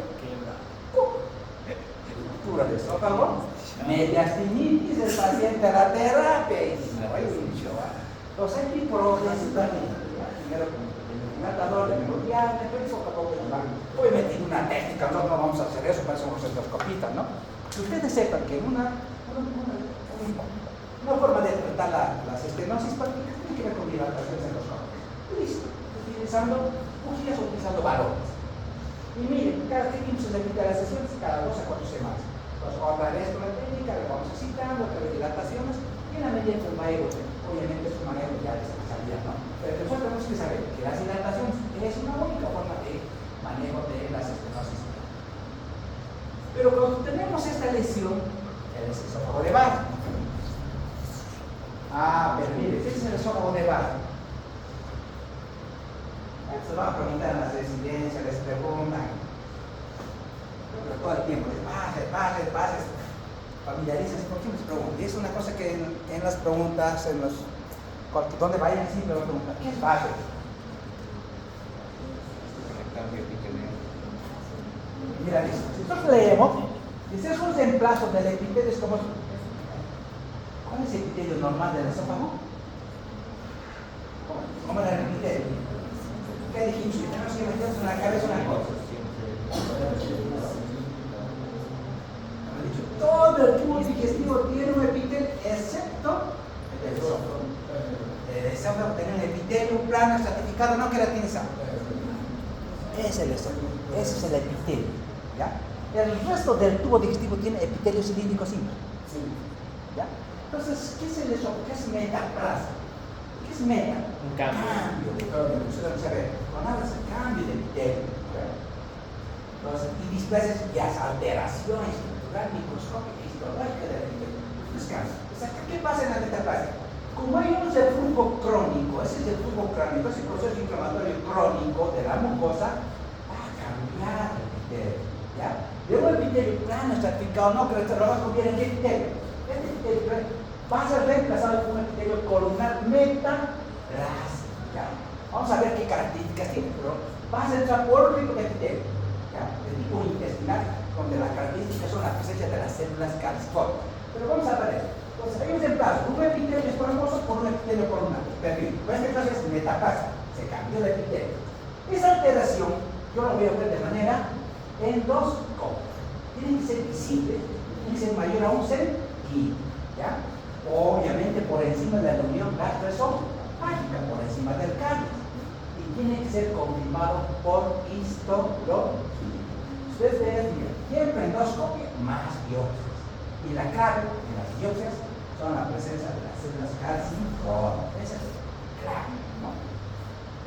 Sutura de esófago, mediastinitis, el paciente a la terapia y se va a ir un show. Los antiprones también. Primero con el matador, el memorial, después poco a poco obviamente en una técnica, no vamos a hacer eso, para eso unos endoscopistas, ¿no? Que ustedes sepan que un Una forma de tratar las estenosis prácticas tiene que ver con dilataciones en los cortes. Listo. Utilizando valores. Y miren, cada que se repite las sesiones, cada 2 a 4 semanas. Entonces, otra vez con la técnica, le vamos citando, otra vez dilataciones, y en la medida que el manejo, obviamente es un manejo ya de especialidad, ¿no? Pero nosotros tenemos que saber que las dilataciones es una única forma de manejo de las estenosis. Pero cuando tenemos esta lesión, el esófago de Barr. Pero mire, ¿qué es el esófago de Barr? Se van a preguntar en las residencias, les preguntan. Pero todo el tiempo, pases, familiarizas, ¿por qué les preguntan? Y es una cosa que en las preguntas, donde vayan siempre me preguntan, ¿qué es base? Mira, listo. Si nosotros leemos, dice es un reemplazo del epitelio, es como. ¿Cuál es el epitelio normal del esófago? ¿Cómo era el epitelio? ¿Qué dijimos? Que tenemos que meternos en la cabeza una cosa. Todo el tubo digestivo tiene un epitelio, excepto el esófago. El esófago tiene un epitelio plano, estratificado, no queratinizado. Es el esófago, ese es el epitelio. ¿Ya? El resto del tubo digestivo tiene epitelio cilíndrico simple. ¿Ya? Entonces, ¿qué es el esófago? ¿Qué es metaplasma? ¿Qué es meta? Un cambio. Ustedes saben, cuando hablas de cambio de epitelio, entonces, y displaces ya alteración estructural, microscópica, histológica del epitelio. Descansa. ¿Qué pasa en la metaplasma? Como hay un reflujo crónico, ese reflujo crónico, ese proceso inflamatorio crónico de la mucosa, va a cambiar el epitelio. ¿Ya? De un epitelio plano, estratificado, no, pero este lo conviene en epitelio. Este epitelio va a ser reemplazado por un epitelio columnar metaplásico. Vamos a ver qué características tiene, pero va a ser por un tipo de epitelio, de tipo intestinal, donde las características son la presencia de las células calciformes. Pero vamos a ver esto. Entonces, hay un reemplazo, un epitelio esponjoso por un epitelio columnar. Perfecto. Pero este caso es metaplásico, se cambió el epitelio. Esa alteración, yo lo voy a ver de manera endoscópica. Tiene que ser visible, tiene que ser mayor a un centímetro. ¿Ya? Obviamente por encima de la unión gastroesofágica, por encima del cáliz. Y tiene que ser confirmado por histología. Ustedes ven, siempre endoscopia más biopsias. Y la clave en las biopsias son la presencia de las células calciformes. Esa es la clave, ¿no?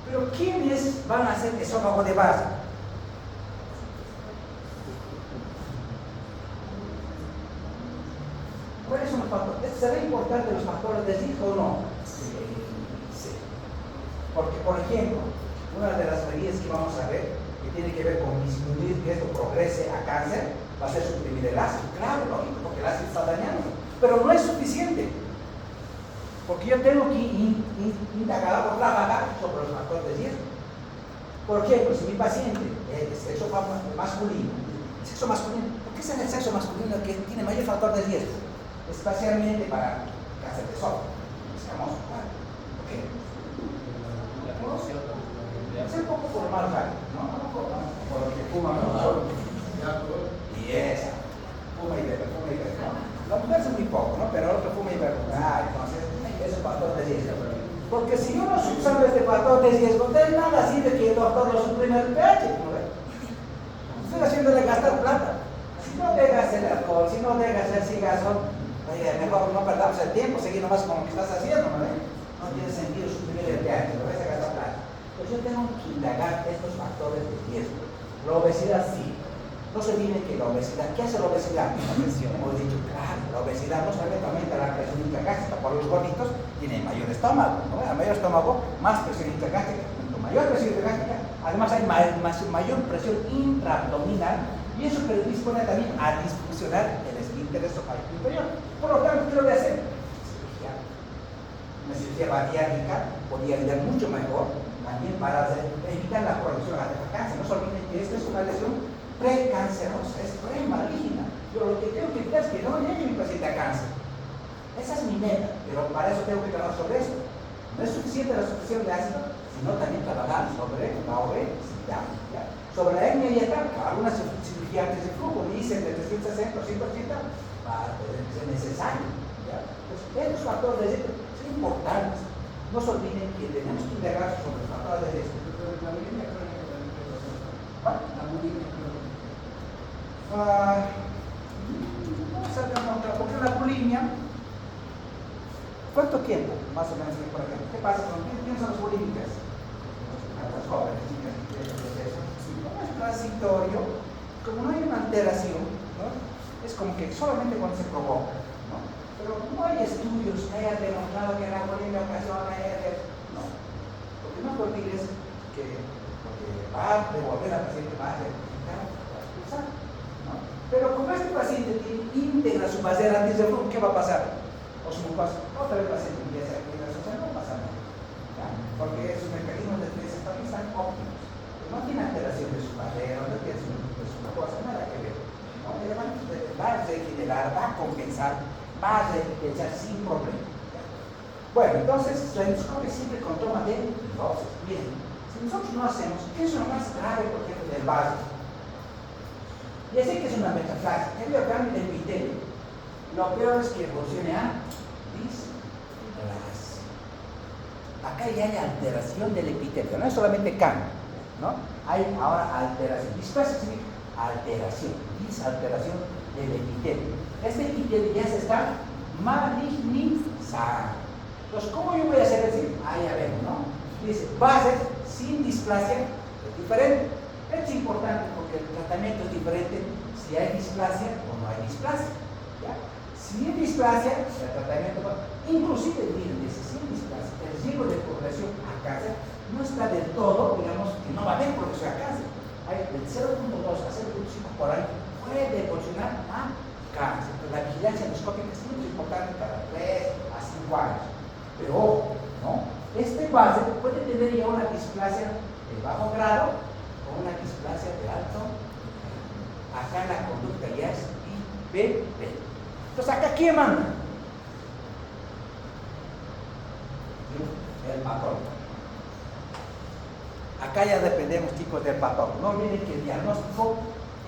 Pero ¿quiénes van a hacer esófago de base? ¿Cuáles son los factores? ¿Será importante los factores de riesgo o no? Sí. Porque, por ejemplo, una de las medidas que vamos a ver, que tiene que ver con disminuir que esto progrese a cáncer, va a ser suprimir el ácido. Claro, lógico, porque el ácido está dañando. Pero no es suficiente. Porque yo tengo que indagar o trabajar sobre los factores de riesgo. Por ejemplo, si mi paciente es de sexo masculino, ¿por qué es el sexo masculino el que tiene mayor factor de riesgo? Especialmente para cáncer de esófago. Digamos, ¿por qué? La producción. Es un poco por mal rato, ¿no? Por lo que fuma mucho. Y esa. Fuma y bebe, ¿no? La mujer es muy poco, ¿no? Pero el otro fuma y bebe. Entonces, es un factor de riesgo. Porque si yo no subsano este factor de riesgo, de nada sirve que el doctor lo suprima el pH, ¿no ve? Estoy haciéndole gastar plata. Si no dejas el alcohol, si no dejas el cigarro, mejor no perdamos el tiempo, seguir nomás con lo que estás haciendo, ¿no? No tiene sentido suprimir el pH, lo ves a gastar plata. Pues yo tengo que indagar estos factores de riesgo. La obesidad sí. No se olviden que la obesidad, ¿qué hace la obesidad? Hemos dicho, claro, la obesidad no solamente aumenta la presión intragástrica por los gorditos, tiene mayor estómago, ¿no? A mayor estómago, más presión intragástrica, mayor presión intragástrica, además hay mayor presión intraabdominal y eso predispone también a disfuncionar el esfínter esofágico inferior. Por lo tanto, ¿qué lo voy a hacer? Una cirugía bariátrica podría ayudar mucho mejor también para evitar la progresión a la cáncer. No se olviden que esta es una lesión precancerosa, es pre-maligna. Yo lo que tengo que evitar es que no llegue mi paciente a cáncer. Esa es mi meta, pero para eso tengo que trabajar sobre esto. No es suficiente la supresión de ácido, sino también trabajar sobre la obesidad. Sobre la hernia diafragmática, algunas cirugías antes de flujo me dicen de 360 o 180 va a poder ser necesario. ¿ya? Pues estos factores de riesgo son importantes. No se olviden que tenemos que indagar sobre los factores de riesgo. La bulimia crónica también puede pasar. ¿Cuál? La bulimia crónica. Vamos a demostrar, porque la bulimia, ¿cuánto tiempo más o menos por ejemplo? ¿Qué pasa con quiénes son los bulímicas? Las jóvenes, chicas, como es transitorio, como no hay una alteración, ¿no? Es como que solamente cuando se provoca, ¿no? Pero no hay estudios que hayan demostrado que la bulimia ocasiona no, porque no te olvides que porque va a devolver al paciente, va a rectificar, va a expulsar, ¿no? Pero como este paciente integra su base de antirreflujo, ¿qué va a pasar? O su mucosa, otra vez el paciente empieza a integrar, o sea, no pasa nada, ¿ya? Porque sus mecanismos de defensa también están óptimos. No tiene alteración de su barrera, no tiene su mucosa, nada que ver, ¿no? Va a regenerar, va a compensar, va a repensar sin problema. ¿Ya? Bueno, entonces la endoscopia siempre con toma de dosis. Miren, si nosotros no hacemos, ¿qué es lo más grave, por ejemplo, del vaso? Ya sé que es una metaplasia, que veo cambio del epitelio. Lo peor es que evolucione a displasia. Acá ya hay alteración del epitelio, no es solamente cambio, ¿no? Hay ahora alteración. Displasia significa alteración, disalteración del epitelio. Este epitelio ya se está malignizando. Entonces, ¿cómo yo voy a hacer decir? Ahí ya vemos, ¿no? Dice, base sin displasia es diferente. Es importante porque el tratamiento es diferente si hay displasia o no hay displasia, ¿ya? Si hay displasia, el tratamiento va, inclusive, miren, dice, sin displasia, el riesgo de progresión a cáncer no está del todo, digamos, que no va a haber progresión a cáncer. Hay del 0.2 a 0.5 por año puede evolucionar a cáncer. Entonces, la vigilancia endoscópica es muy importante cada 3 a 5 años. Pero ojo, ¿no? Este base puede tener ya una displasia de bajo grado o una displasia de alto grado. Acá la conducta ya es IBP. Entonces, ¿acá quién manda? El patólogo. Acá ya dependemos, chicos, del patólogo. No olviden que el diagnóstico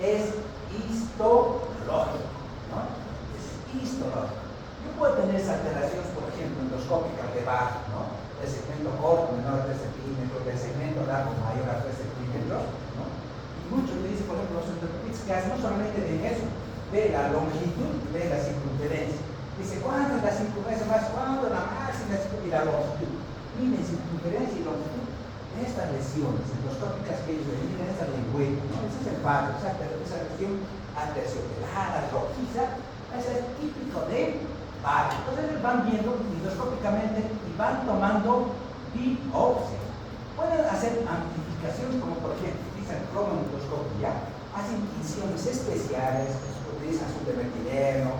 es histológico, ¿no? Es histológico. Yo puedo tener esas alteraciones, por ejemplo, endoscópicas de bajo, ¿no? El segmento corto menor a 3 centímetros, el segmento largo mayor a 3 centímetros, ¿no? Y muchos me dicen, por ejemplo, los endoscopistas que hacen no solamente ven eso, ve la longitud, ve la circunferencia. Dice, ¿cuánto es la circunferencia más? ¿Cuánto es la máxima y la longitud? Miren, circunferencia y longitud de estas lesiones endoscópicas que ellos ven, esta lengüeta, ¿no? Ese es el barro, esa lesión aterciopelada, rojiza, ese es típico de barro. Entonces van viendo endoscópicamente y van tomando biopsia. Pueden hacer amplificaciones, como por ejemplo, utilizan cromoendoscopía, hacen incisiones especiales, utilizan submetileno,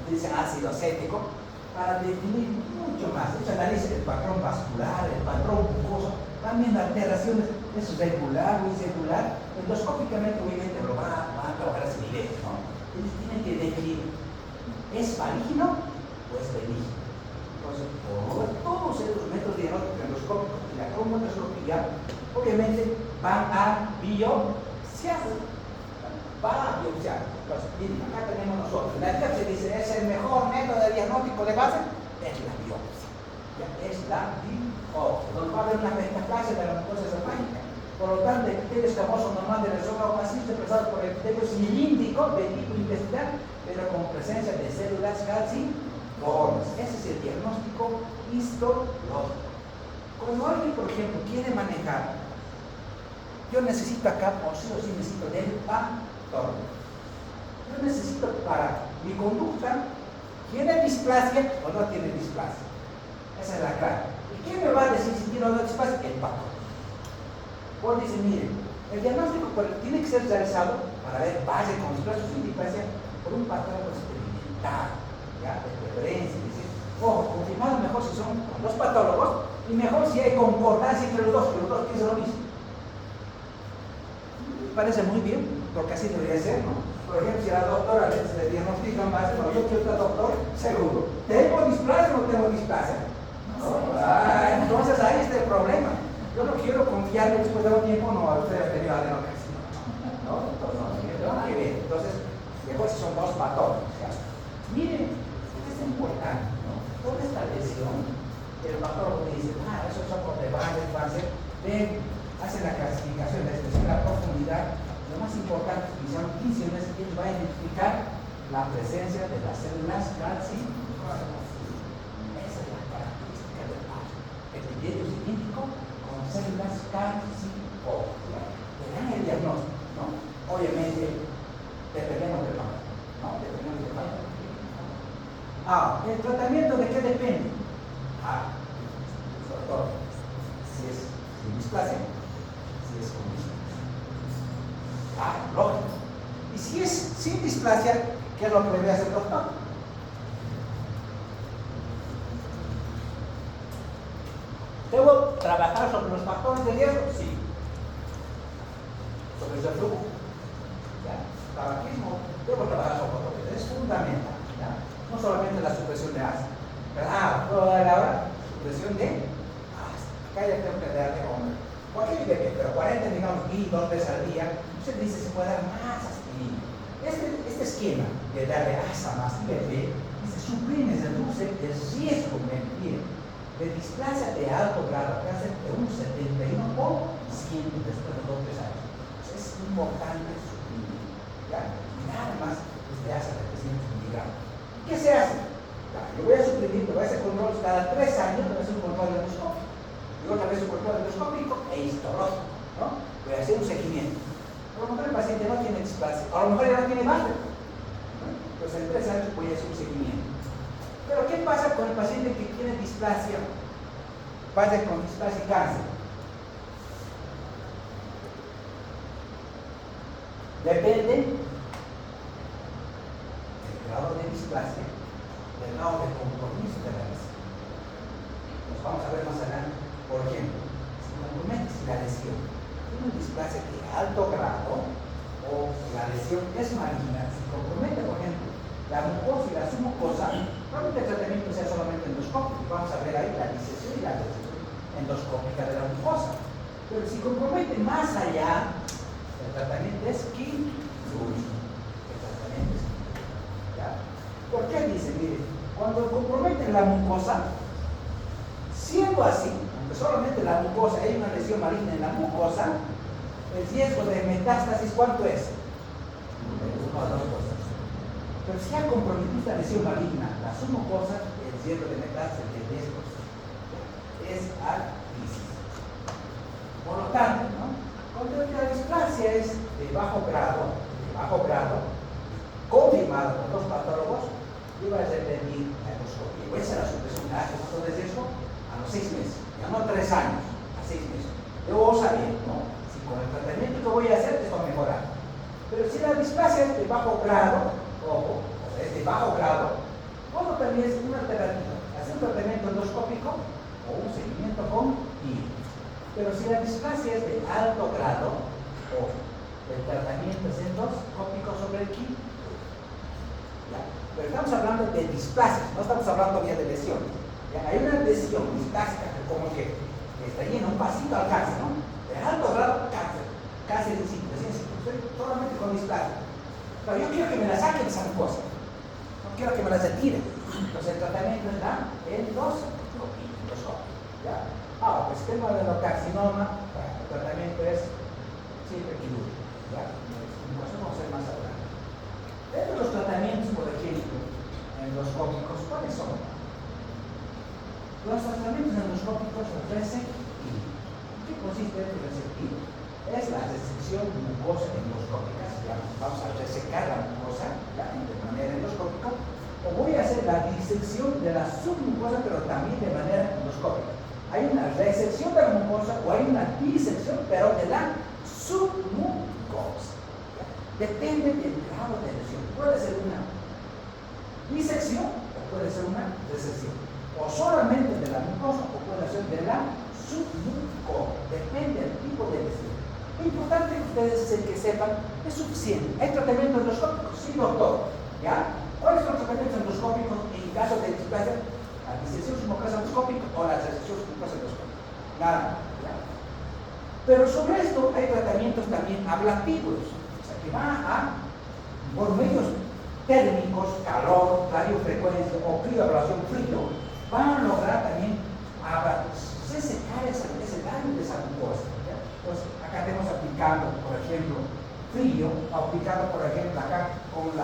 utilizan ácido acético para definir mucho más. Ellos analizan el patrón vascular, el patrón mucoso, también alteraciones, eso es regular o irregular. Endoscópicamente, obviamente, lo van a trabajar a ese nivel, ¿no? Ellos tienen que definir, ¿es maligno o es benigno? Entonces, por todos esos métodos diagnósticos endoscópicos y la cromoendoscopía, obviamente van a biopsiar. Entonces, miren, acá tenemos nosotros. La biopsia dice, es el mejor método de diagnóstico de base, es la biopsia. Ya, es la biopsia. Donde va a haber una metaplasia de la mucosa esofágica. Por lo tanto, el epitelio escamoso normal del esófago ha sido expresado por el epitelio cilíndrico de tipo intestinal, pero con presencia de células calciformes. Ese es el diagnóstico histológico. Cuando alguien, por ejemplo, quiere manejar, yo necesito acá, o sí necesito del patólogo. Yo necesito para mi conducta, ¿tiene displasia o no tiene displasia? Esa es la clave. ¿Y quién me va a decir si tiene o no displasia? El patólogo. Por dice, miren, el diagnóstico tiene que ser realizado para ver base con displasia o sin displasia por un patólogo experimentado, ¿ya? De preferencia. Dice, ojo, confirmado mejor si son dos patólogos y mejor si hay concordancia entre los dos, que los dos piensan lo mismo. Parece muy bien, porque así debería ser, ¿no? Por ejemplo, si a la doctora le diagnostican base, bueno, yo quiero estar doctor, seguro. ¿Tengo displasia o no tengo displasia? No. Entonces ahí está el problema. Yo no quiero confiarme después de un tiempo, no, a usted ha tenido adenocarcinoma, ¿no? Entonces, no, tengo que ver. Entonces, mejor si son dos patólogos, ¿ya? Miren, es importante. patólogo te dice, esos son de base, ven, hacen la clasificación, la expresión, la profundidad. Lo más importante es que hicieron 15 meses, él va a identificar la presencia de las células calcíficas. Esa es la característica del vaso. Epitelio cilíndrico con células calcíficas. Te dan el diagnóstico, ¿no? Obviamente, dependemos del patólogo, ¿no? Dependemos del patólogo. ¿El tratamiento de qué depende? Sobre todo, si es sin displasia, si es con displasia. Lógico. Y si es sin displasia, ¿qué es lo que debe hacer el doctor? ¿Debo trabajar sobre los factores de riesgo? Sí. Sobre el reflujo, tabaquismo, debo trabajar sobre los factores. Es fundamental. No solamente la supresión de asma, pero ahora supresión de asma. Acá ya tengo que darle hombre. Cualquier bebé, pero 40 digamos y 2 veces al día, usted dice se puede dar más aspirina. Este esquema de darle asma más bebé, dice suprime, reduce el riesgo de displasia de alto grado, que hace de un 71% después de 2 años. Es importante suprimir, ¿ya? Nada más desde hasta 300 miligramos. ¿Qué se hace? Yo voy a suprimir, voy a hacer controles cada 3 años, voy a hacer un control endoscópico. Y otra vez un control endoscópico e histológico, ¿no? Voy a hacer un seguimiento. A lo mejor el paciente no tiene displasia, a lo mejor ya no tiene base. Pues en 3 años voy a hacer un seguimiento. Pero ¿qué pasa con el paciente que tiene displasia? Base con displasia y cáncer. Depende grado de displasia, del grado de compromiso de la lesión. Nos vamos a ver más adelante. Por ejemplo, si comprometes la lesión, tiene una displasia de alto grado o la lesión es maligna, si compromete, por ejemplo, la mucosa y la submucosa, probablemente el tratamiento sea solamente endoscópico. Vamos a ver ahí la disección y la disección endoscópica de la mucosa. Pero si compromete más allá, el tratamiento es quirúrgico. ¿Por qué dice? Mire, cuando comprometen la mucosa, siendo así, aunque solamente la mucosa, hay una lesión maligna en la mucosa, el riesgo de metástasis, ¿cuánto es? Pero si ha comprometido esta lesión maligna, la submucosa, el riesgo de metástasis es 10%. Es altísimo. Por lo tanto, ¿no? Cuando la displasia es de bajo grado, confirmado por los patólogos, iba a repetir la endoscopia. Voy a hacer la supresión de ácido de riesgo a los 6 meses, ya no a 3 años, a 6 meses. Debo saber, ¿no? Si con el tratamiento que voy a hacer esto va a mejorar. Pero si la displasia es de bajo grado, ojo, es de bajo grado, bueno, también es una alternativa. Hacer un tratamiento endoscópico o un seguimiento con PIR. Pero si la displasia es de alto grado, ojo, el tratamiento es endoscópico sobre el KIR. Pero estamos hablando de displasia, no estamos hablando ya de lesión. ¿Ya? Hay una lesión displásica como que está llena, un pasito al cáncer, ¿no? De alto grado, cáncer de ciclo, solamente con displasia. Pero yo quiero que me la saquen esa mucosa, no quiero que me la retiren. Entonces el tratamiento es la endoscopia. ¿Ya? Pues tengo adenocarcinoma, el tratamiento es siempre quirúrgico. ¿Ya? Vamos a hacer más adelante. Dentro de los tratamientos, por ejemplo, endoscópicos, ¿cuáles son? Los tratamientos endoscópicos ofrecen PIR. ¿Qué consiste en resectir? Es la resección mucosa endoscópica. Vamos a resecar la mucosa de manera endoscópica, o voy a hacer la disección de la submucosa, pero también de manera endoscópica. Hay una resección de la mucosa o hay una disección, pero de la submucosa. Depende del grado de lesión. Puede ser una disección o puede ser una resección. O solamente de la mucosa o puede ser de la submucosa. Depende del tipo de lesión. Lo importante que ustedes sepan es suficiente. ¿Hay tratamiento endoscópico? Sí, doctor. ¿Ya? ¿Cuáles son los tratamientos endoscópicos en caso de displasia? La disección submucosa endoscópica o la resección submucosa endoscópica. Nada. ¿Ya? Pero sobre esto hay tratamientos también ablativos. Que va por medios térmicos, calor, radiofrecuencia o crioablación frío, van a lograr también se secar ese daño de esa mucosa. ¿Ya? Entonces, acá tenemos aplicando, por ejemplo, frío, aplicando, por ejemplo, acá con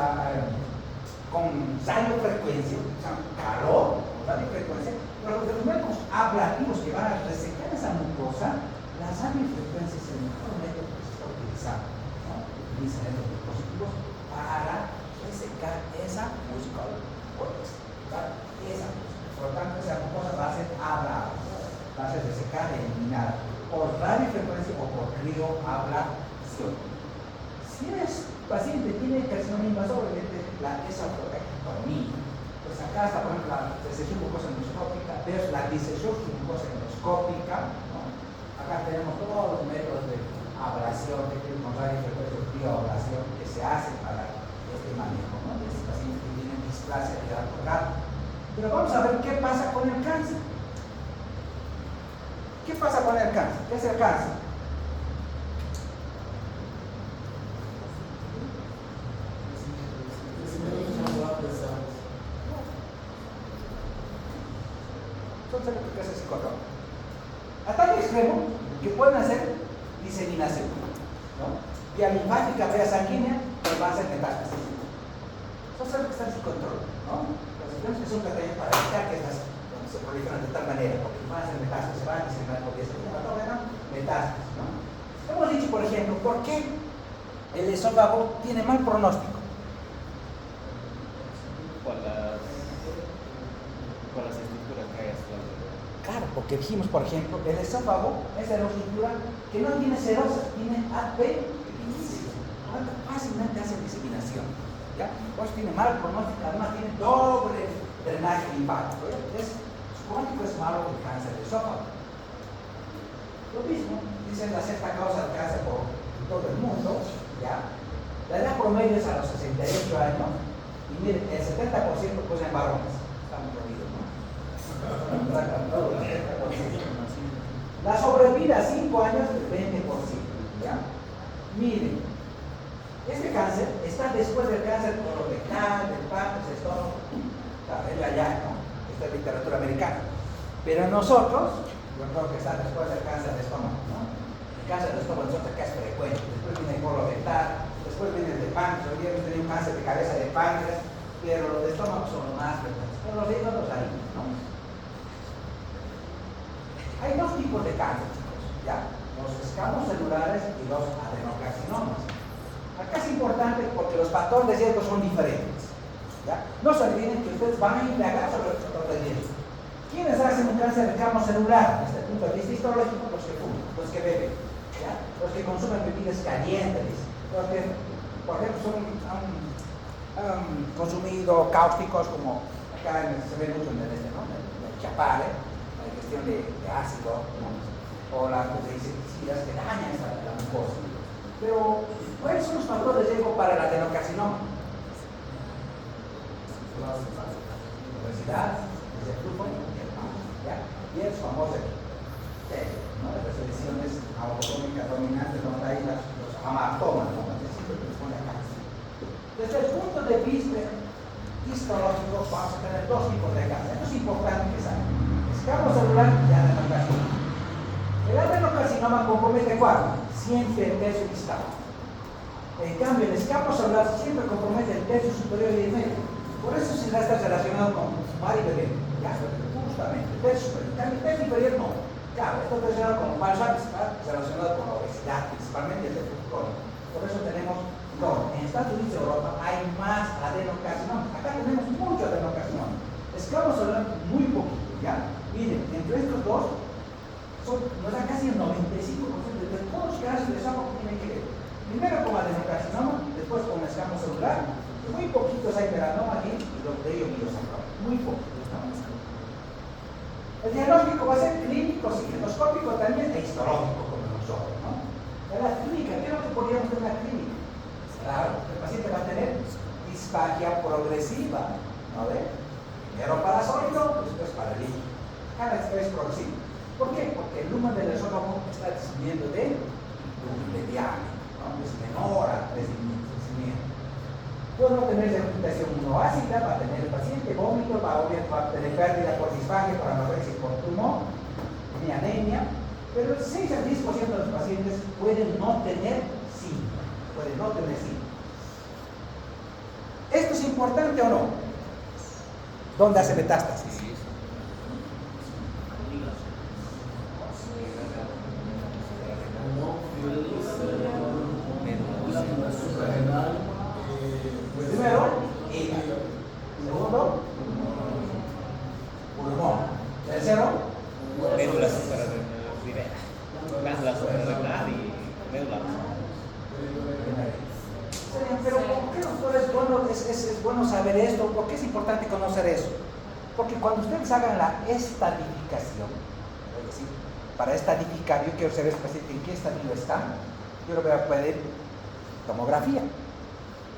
radiofrecuencia, o sea, calor, con radiofrecuencia, pero los métodos ablativos que van a resecar esa mucosa, las radiofrecuencias es el mejor método que se está utilizando, ¿no? Utilizan estos dispositivos para resecar esa músculo corpus, esa músculo. Por lo tanto, esa mucosa va a ser ablada, va a ser resecada y eliminada por radiofrecuencia o por crioblación. Si el paciente tiene carcinoma invasor, obviamente esa proectomía. Pues acá está, por ejemplo, la disección mucosa endoscópica, versus la disección mucosa endoscópica, ¿no? Acá tenemos todos los métodos de ablación, con radiofrecuencia o crioablación que se hacen para este manejo, ¿no? De estos pacientes que tienen displasia de alto grado. Pero vamos a ver qué pasa con el cáncer. ¿Qué pasa con el cáncer? ¿Qué es el cáncer? Son células que se controlan. A tal extremo que pueden hacer diseminación, ¿no? Vía linfática, vía sanguínea, que va a hacer metástasis. Son células que están sin control, ¿no? Entonces, tenemos que hacer un tratamiento para evitar que estas se proliferan de tal manera, porque van a hacer metástasis, se van a diseminar por vías metástasis, ¿no? Hemos dicho, por ejemplo, ¿por qué el esófago tiene mal pronóstico? Por las estructuras que hay hasta Claro, porque dijimos, por ejemplo, el esófago es la estructura que no tiene serosas, tiene AP epifísico. Fácilmente hace diseminación. ¿Ya? Pues tiene mal pronóstico, además tiene doble drenaje linfático. Su pronóstico es malo que el cáncer de esófago. Lo mismo, dicen la sexta causa del cáncer por todo el mundo. ¿Ya? La edad promedio es a los 68 años y miren, el 70% pues en varones. Estamos jodidos, ¿no? La sobrevida a 5 años del 20%. ¿Ya? Miren, este cáncer está después del cáncer colorectal, del páncreas, del estómago. Es allá, ¿no? Esta es literatura americana. Pero nosotros, yo creo que está después del cáncer de estómago, ¿no? El cáncer de estómago nosotros acá es frecuente. Después viene el colorectal, después viene el de páncreas. Hoy día hemos tenido un cáncer de cabeza de páncreas, pero los de estómago son los más frecuentes. Pero los de otros ahí, ¿no? Hay dos tipos de cáncer, chicos, ¿ya? Los escamos celulares y los adenocarcinomas. Acá es importante porque los patrones de riesgo son diferentes, ¿ya? No se olviden que ustedes van a indagar sobre los patrones de riesgo. ¿Quiénes hacen un cáncer de escamo celular? Desde el punto de vista histológico, los que fuman, los que beben, ¿ya? Los que consumen bebidas calientes, los que, por ejemplo, han consumido cáusticos como acá se ve mucho en el Chapare, la digestión de ácido, ¿no? O las insecticidas que dañan la mucosa. Pero, ¿cuáles son los factores de riesgo para el adenocarcinoma? Obesidad, el flujo y el pan, ¿ya? Y el famoso ¿no? Las lesiones autotómicas dominantes, donde hay los hematomas, ¿no? Siempre responde a cáncer. Desde el punto de vista histológico, vamos a tener dos tipos de cáncer. Esto es importante que saben: escamo celular y adenocarcinoma. El adenocarcinoma compromete ¿cuál? Siempre el tercio distal. En cambio, el escamo celular siempre compromete el tercio superior y el medio. Por eso se está relacionado con fumar y beber. Ya, justamente, el tercio superior. En cambio, el tercio superior no. Claro, esto está relacionado con el mal está relacionado con la obesidad, principalmente el defecto crónico. Por eso tenemos en Estados Unidos y Europa hay más adenocarcinoma. Acá tenemos mucho adenocarcinoma. Escamo celular muy poquito, ¿ya? Miren, entre estos dos nos da casi el 95% de todos los casos de esófago que tienen que ver. Primero con adenocarcinoma, después con escamo celular, muy poquitos hay melanoma aquí y los de ellos mielosarcoma. Muy poquitos, ¿no? El diagnóstico va a ser clínico, sí, endoscópico también e histológico, como nosotros, ¿no? En la clínica, ¿qué es lo que podríamos ver en la clínica? Claro, el paciente va a tener disfagia progresiva, ¿no ve? Primero para sólido, después para líquido. Cada vez progresivo. ¿Por qué? Porque el lumen del esófago está disminuyendo de diámetro, ¿no? Es menor a 3 mm. Puede no tener regurgitación monoácida, va a tener el paciente vómito, va a tener pérdida por disfagia, por anorexia y por tumor, tiene anemia, pero el 6 al 10% de los pacientes pueden no tener síntomas. Pueden no tener síntomas. ¿Esto es importante o no? ¿Dónde hace metástasis? Suprarrenal, Primero, hígado. Segundo, pulmón. Tercero, Médula suprarrenal, glándula suprarrenal y médula. pero ¿por qué, doctor, es bueno saber esto? ¿Por qué es importante conocer eso? Porque cuando ustedes hagan la estadificación, es decir, para estadificar, yo quiero saber específicamente en qué estadio está, yo le voy a pedir tomografía.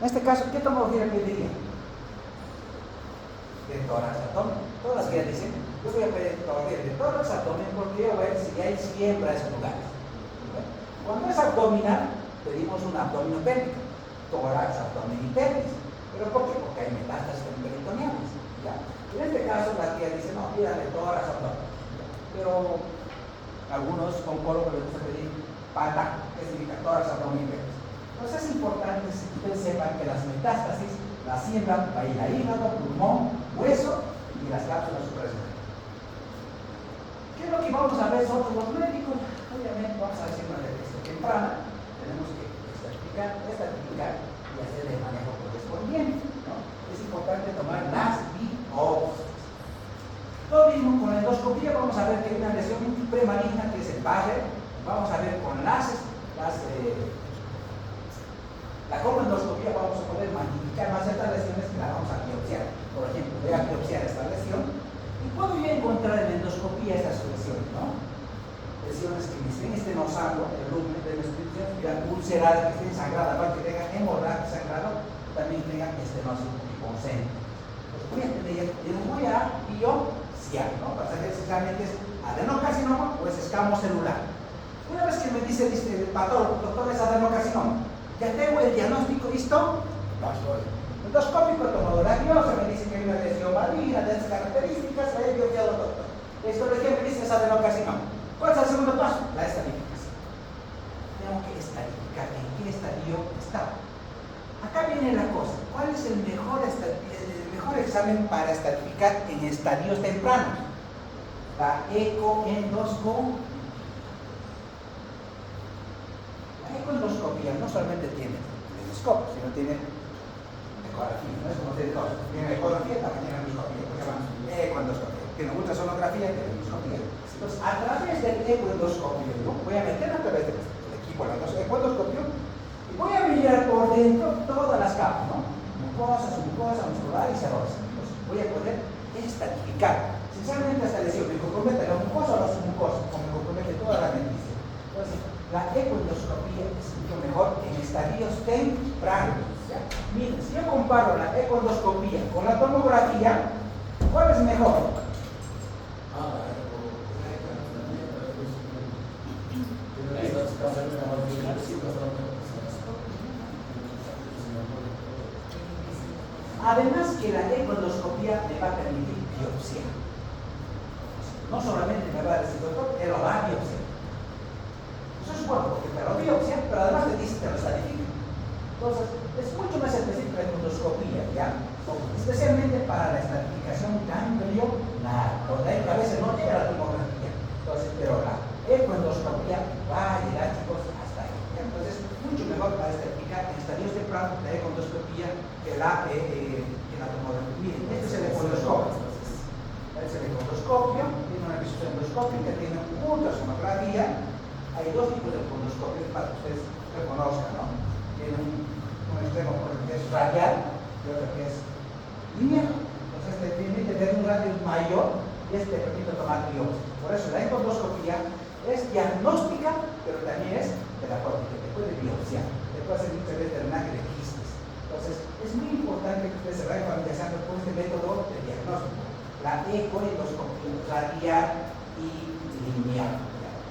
En este caso, ¿qué tomografía le pediría? De tórax abdomen. Todas las guías dicen, yo voy a pedir tomografía de tórax abdomen porque yo voy a ver si hay siembra en esos lugares. Cuando es abdominal, pedimos un abdominopélvico, tórax, abdomen y pelvis. ¿Pero por qué? Porque hay metástasis peritoneales. ¿Ya? En este caso, las guías dicen, no, pídale tórax abdomen. Pero algunos oncólogos les gusta pedir pata, que significa tórax, abdomen y pelvis. Entonces es importante que ustedes sepan que las metástasis las siembran va a ir a hígado, pulmón, hueso y las cápsulas suprarrenales. ¿Qué es lo que vamos a ver nosotros los médicos? Obviamente vamos a decir una detección temprana, tenemos que estatificar y hacer el manejo correspondiente, ¿no? Es importante tomar las biopsias. Lo mismo con la endoscopía, vamos a ver que hay una lesión premaligna que es el Bayer, vamos a ver con la colonoscopía vamos a poder magnificar más estas lesiones que la vamos a biopsiar. Por ejemplo, voy a biopsiar esta lesión y puedo yo encontrar en endoscopía estas lesiones, ¿no? Lesiones que me estén estenosando, el lumen de la institución, ulcerada, que estén sangradas, aparte que tengan hemorragia sangrado, también tengan estenosis concéntrica. Pues voy a tener, y los voy a biopsiar, ¿no? Para saber si realmente es adenocarcinoma o es escamo celular. Una vez que me dice el patólogo, doctor, es adenocarcinoma, ya tengo el diagnóstico listo, endoscópico, tomo la biopsia, me dice que hay una lesión maligna de esas características, la he biopsiado, doctor. La histología me dice es adenocarcinoma. ¿Cuál es el segundo paso? La estadificación. Tengo que estadificar en qué estadio está. Acá viene la cosa. ¿Cuál es el mejor examen para estadificar en estadios tempranos? La ecoendoscopia. La ecoendoscopia no solamente tiene endoscopio, sino tiene ecografía. No es como tiene todo. Tiene ecografía, también tiene endoscopia. Porque llama ecoendoscopia. Tiene ultrasonografía, tiene endoscopia. Entonces, a través del ecoendoscopio, ¿no? Voy a meter a través del equipo el ecoendoscopio y voy a mirar por dentro todas las capas, ¿no? Mucosa, submucosa, muscular y serosa. Entonces, voy a poder estatificar. Sinceramente, esta lesión me compromete la mucosa o la submucosa, o me compromete toda la denticia. Entonces, la ecoendoscopia es mucho mejor en estadios tempranos. ¿Ya? Miren, si yo comparo la ecoendoscopia con la tomografía, ¿cuál es mejor? Además que la ecoendoscopia me va a permitir biopsiar. No solamente me va a decir, doctor, él lo va a biopsiar. Eso es bueno, porque te lo biopsia, pero además te dice, te lo estadifica. Entonces, es mucho más específica la ecoendoscopia, ¿ya? Especialmente para la estadificación ganglionar, donde a veces no llega la tomografía. Entonces, pero la ecoendoscopia va a llegar, chicos, hasta ahí. ¿Ya? Entonces, mucho mejor para estadificar en estadios tempranos la ecoendoscopia que la tomografía. Miren, este es el ecoendoscopio. Este es el ecoendoscopio, tiene una visión endoscópica, tiene ultrasonografía. Hay dos tipos de ecoendoscopio para que ustedes reconozcan, ¿no? Tiene un extremo que es radial y otro que es lineal. Entonces, te permite ver un radio mayor y este permite tomar biopsia. Por eso la ecoendoscopia es diagnóstica, pero también es terapéutica. Te puede biopsiar, te puede hacer un drenaje de quistes. Entonces, es muy importante que ustedes se vayan familiarizando con este método de diagnóstico. La ecoendoscopia radial y lineal.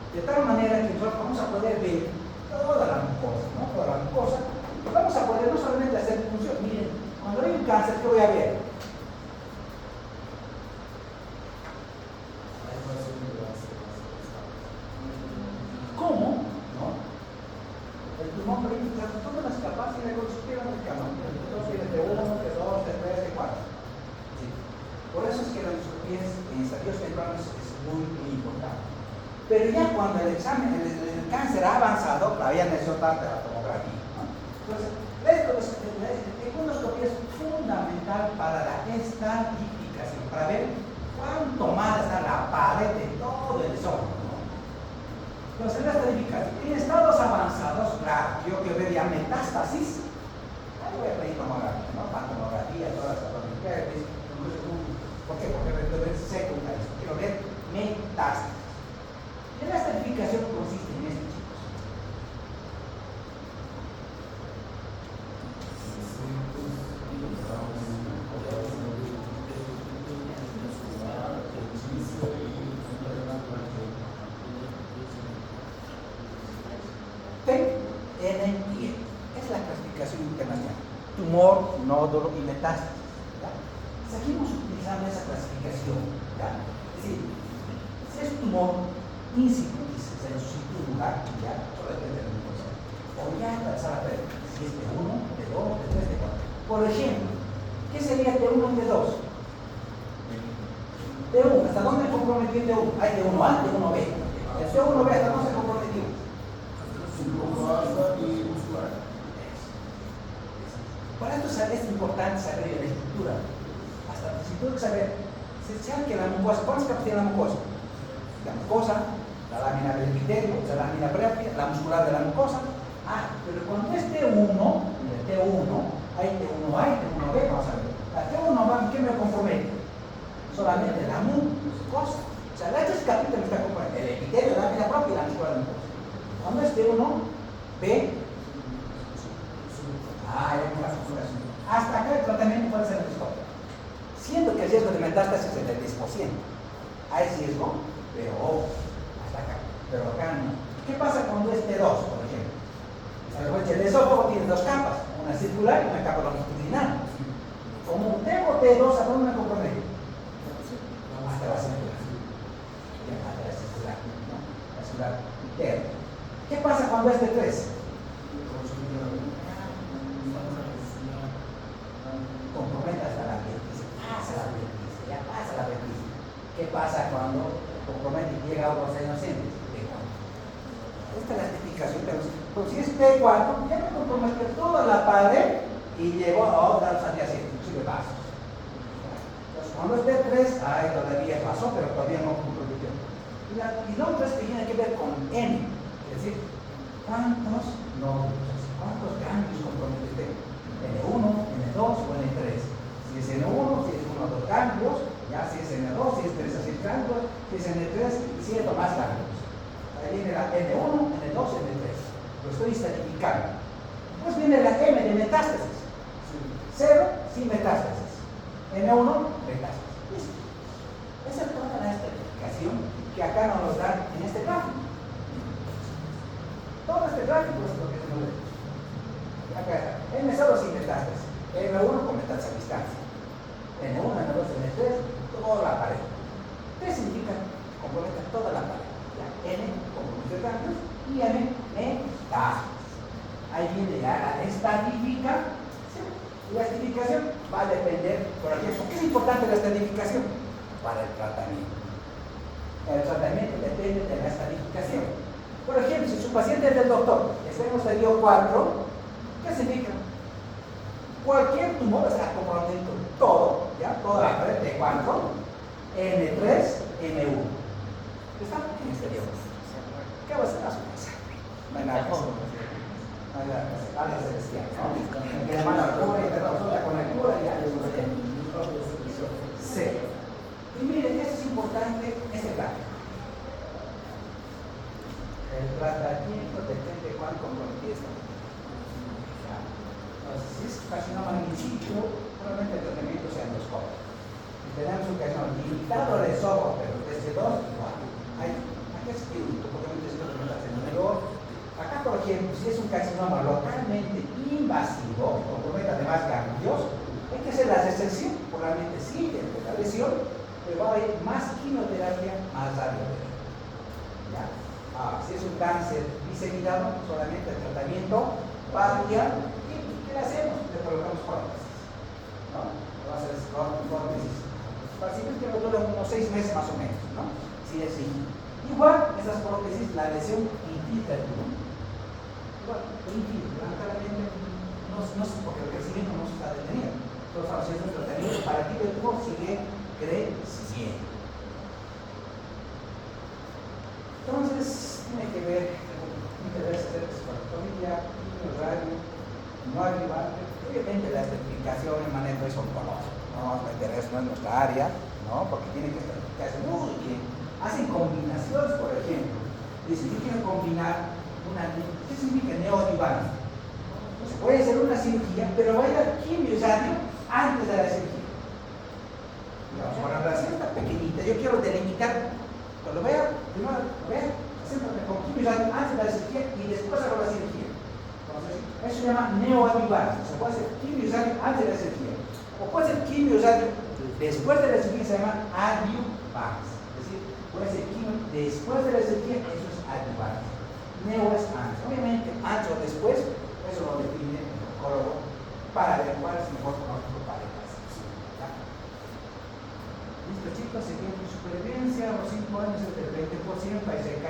De tal manera que nosotros vamos a poder ver toda la mucosa, ¿no? Toda la mucosa. Y vamos a poder no solamente hacer función. Miren, cuando hay un cáncer, ¿qué voy a ver? políticas, todas las capaces de reconstruir el camino. Entonces, de 1, de 2, de 3, de 4. ¿Sí? Por eso es que la endoscopía en estadios tempranos es muy, muy importante. Pero ya cuando el examen, el cáncer ha avanzado, había necesidad de la tomografía, ¿no? Entonces, la endoscopía es fundamental para la estratificación, para ver cuánto mal está la pared de todo el esófago, ¿no? Entonces, la estratificación, en estados avanzados, claro, yo que vería metástasis, ahí voy a pedir tomografía, ¿no? Pantomografía, todas las tomografías, ¿por qué? Porque quiero ver secundarios, quiero ver metástasis. Y la estratificación consiste en esto, chicos. T, N y E. Es la clasificación internacional. Tumor, nódulo y metástasis. ¿Ya? Seguimos utilizando esa clasificación. ¿Ya? Es decir, si es tumor incipitis, en su sitio lugar, ya, solo depende de la cosa. O ya alcanzar a ver si es de 1, de 2, de 3, de 4. Por ejemplo, ¿qué sería de 1 y de 2? De 1, ¿hasta dónde comprometió el de 1? Hay de 1A, de 1B. El de 1B, ¿hasta dónde se comprometió? Y muscular. Por esto es importante saber la estructura. Hasta si tú saber, se sabe que la mucosa, ¿cuántas capas tiene la mucosa? La mucosa, la lámina del epitelio, la lámina previa, la muscular de la mucosa. Ah, pero cuando es T1, el T1, hay T1A y T1B, vamos a ver. La T1A, ¿qué me compromete? Solamente la mucosa. O sea, la tres capitas me está comprometiendo el epitelio, la lámina propia y la muscular de la mucosa. Cuando es T1, B. Ah, ya me la configuración. Hasta acá el tratamiento puede ser endoscópico. Siendo que el riesgo de metástasis es del 10%. Hay riesgo, pero hasta acá. Pero acá no. ¿Qué pasa cuando es T2, por ejemplo? El esófago tiene dos capas, una circular y una capa longitudinal. Como tengo T2, ¿a dónde me compromete? Hasta la circular. Hasta la circular, ¿no? La circular interna. ¿Qué pasa cuando es T3? Compromete hasta la vertice. Pasa la vertice, ya pasa la vertice. ¿Qué pasa cuando compromete y llega a otros inocentes? T4. Esta es la explicación, pero si es T4, ya me comprometió toda la pared y llegó a otras adyacentes, inclusive vasos. Entonces, cuando es T3, ay, todavía pasó, pero todavía no comprometió. Y lo otro es que tiene que ver con N, es decir, ¿cuántos nódulos, cuántos cambios compromete N1, N2 o N3? Si es N1, si es 1 o 2 cambios, ya si es N2, si es 3 a 6 cambios, si es N3, 7 o más cambios. Ahí viene la N1, N2, N3. Lo estoy estratificando. Después viene la M de metástasis. 0 sin metástasis. N1, metástasis. Listo. Esa es toda la estratificación que acá nos dan en este gráfico. Todo este gráfico es lo que se nos ve. Acá está. N solo sin metástasis. N1 con metástasis a distancia. N1, N2, N3, toda la pared. ¿Qué significa? Compromete toda la pared. Ya, N compromete cambios y M metástasis. Ahí viene ya la estratificación. La estratificación va a depender, por ejemplo, ¿qué es importante la estratificación? Para el tratamiento. El tratamiento depende de la estratificación. Por ejemplo, si su paciente es del doctor, está en un estadio 4, ¿qué significa? Cualquier tumor está comprometido todo, ¿ya? Toda la pared de 4, N3, N1. Está en este estadio. ¿Qué va a hacer a su casa? No hay nada que hacer. Algo celestial, ¿no? Que le manda la cura y te resulta con la cura y ya. C. Y miren, esto es importante, este gráfico. El tratamiento depende de cuán comprometido está. Entonces, si es carcinoma in situ, probablemente el tratamiento sea endoscópico. Si tenemos un carcinoma limitado al esófago, pero desde 2, igual. Aquí es quirúrgico, porque me dice que acá, por ejemplo, si es un carcinoma localmente invasivo, que compromete además ganglios, hay que hacer la resección, probablemente sí, de la lesión, pero va a haber más quimioterapia, más radioterapia. ¿Ya? Si es un cáncer diseminado, solamente el tratamiento Patria, ¿y qué le hacemos? Le colocamos prótesis, ¿no? Le vamos a hacer prótesis. Básicamente que dura unos 6 meses más o menos, ¿no? Sí, es así. Igual, esas prótesis, la lesión infiltra el tumor. Igual, infiltra, lamentablemente, no sé, porque el crecimiento no se está deteniendo. Entonces, haciendo el tratamiento para que el tumor sigue creciendo. Entonces, tiene que ver hacer espectroscopia, radio, no adjuvante. Obviamente la especificación en manejo es oncológico, no nos interesa, no es nuestra área, ¿no? Porque tiene que especificarse muy bien. Hacen combinaciones, por ejemplo. Dicen, yo quiero combinar ¿qué significa neoadjuvante? Se puede hacer una cirugía, pero va a ir al quimiosadio antes de la cirugía. Digamos, por la relación está pequeñita, yo quiero delimitar, cuando vea, primero vea, siempre con quimiosadio antes de la cirugía y después hago la cirugía. Entonces, eso se llama neoadjuvante. Se puede hacer quimiosadio antes de la cirugía. O puede ser quimiosadio después de la cirugía, se llama adjuvante. Es decir, puede ser quimio después de la cirugía, eso es adjuvante. Neo es antes. Obviamente, antes o después, eso lo define el oncólogo para ver cuál es el mejor pronóstico para el paciente. Listo, chicos, seguimos supervivencia. A los 5 años es del 20%, ahí se cae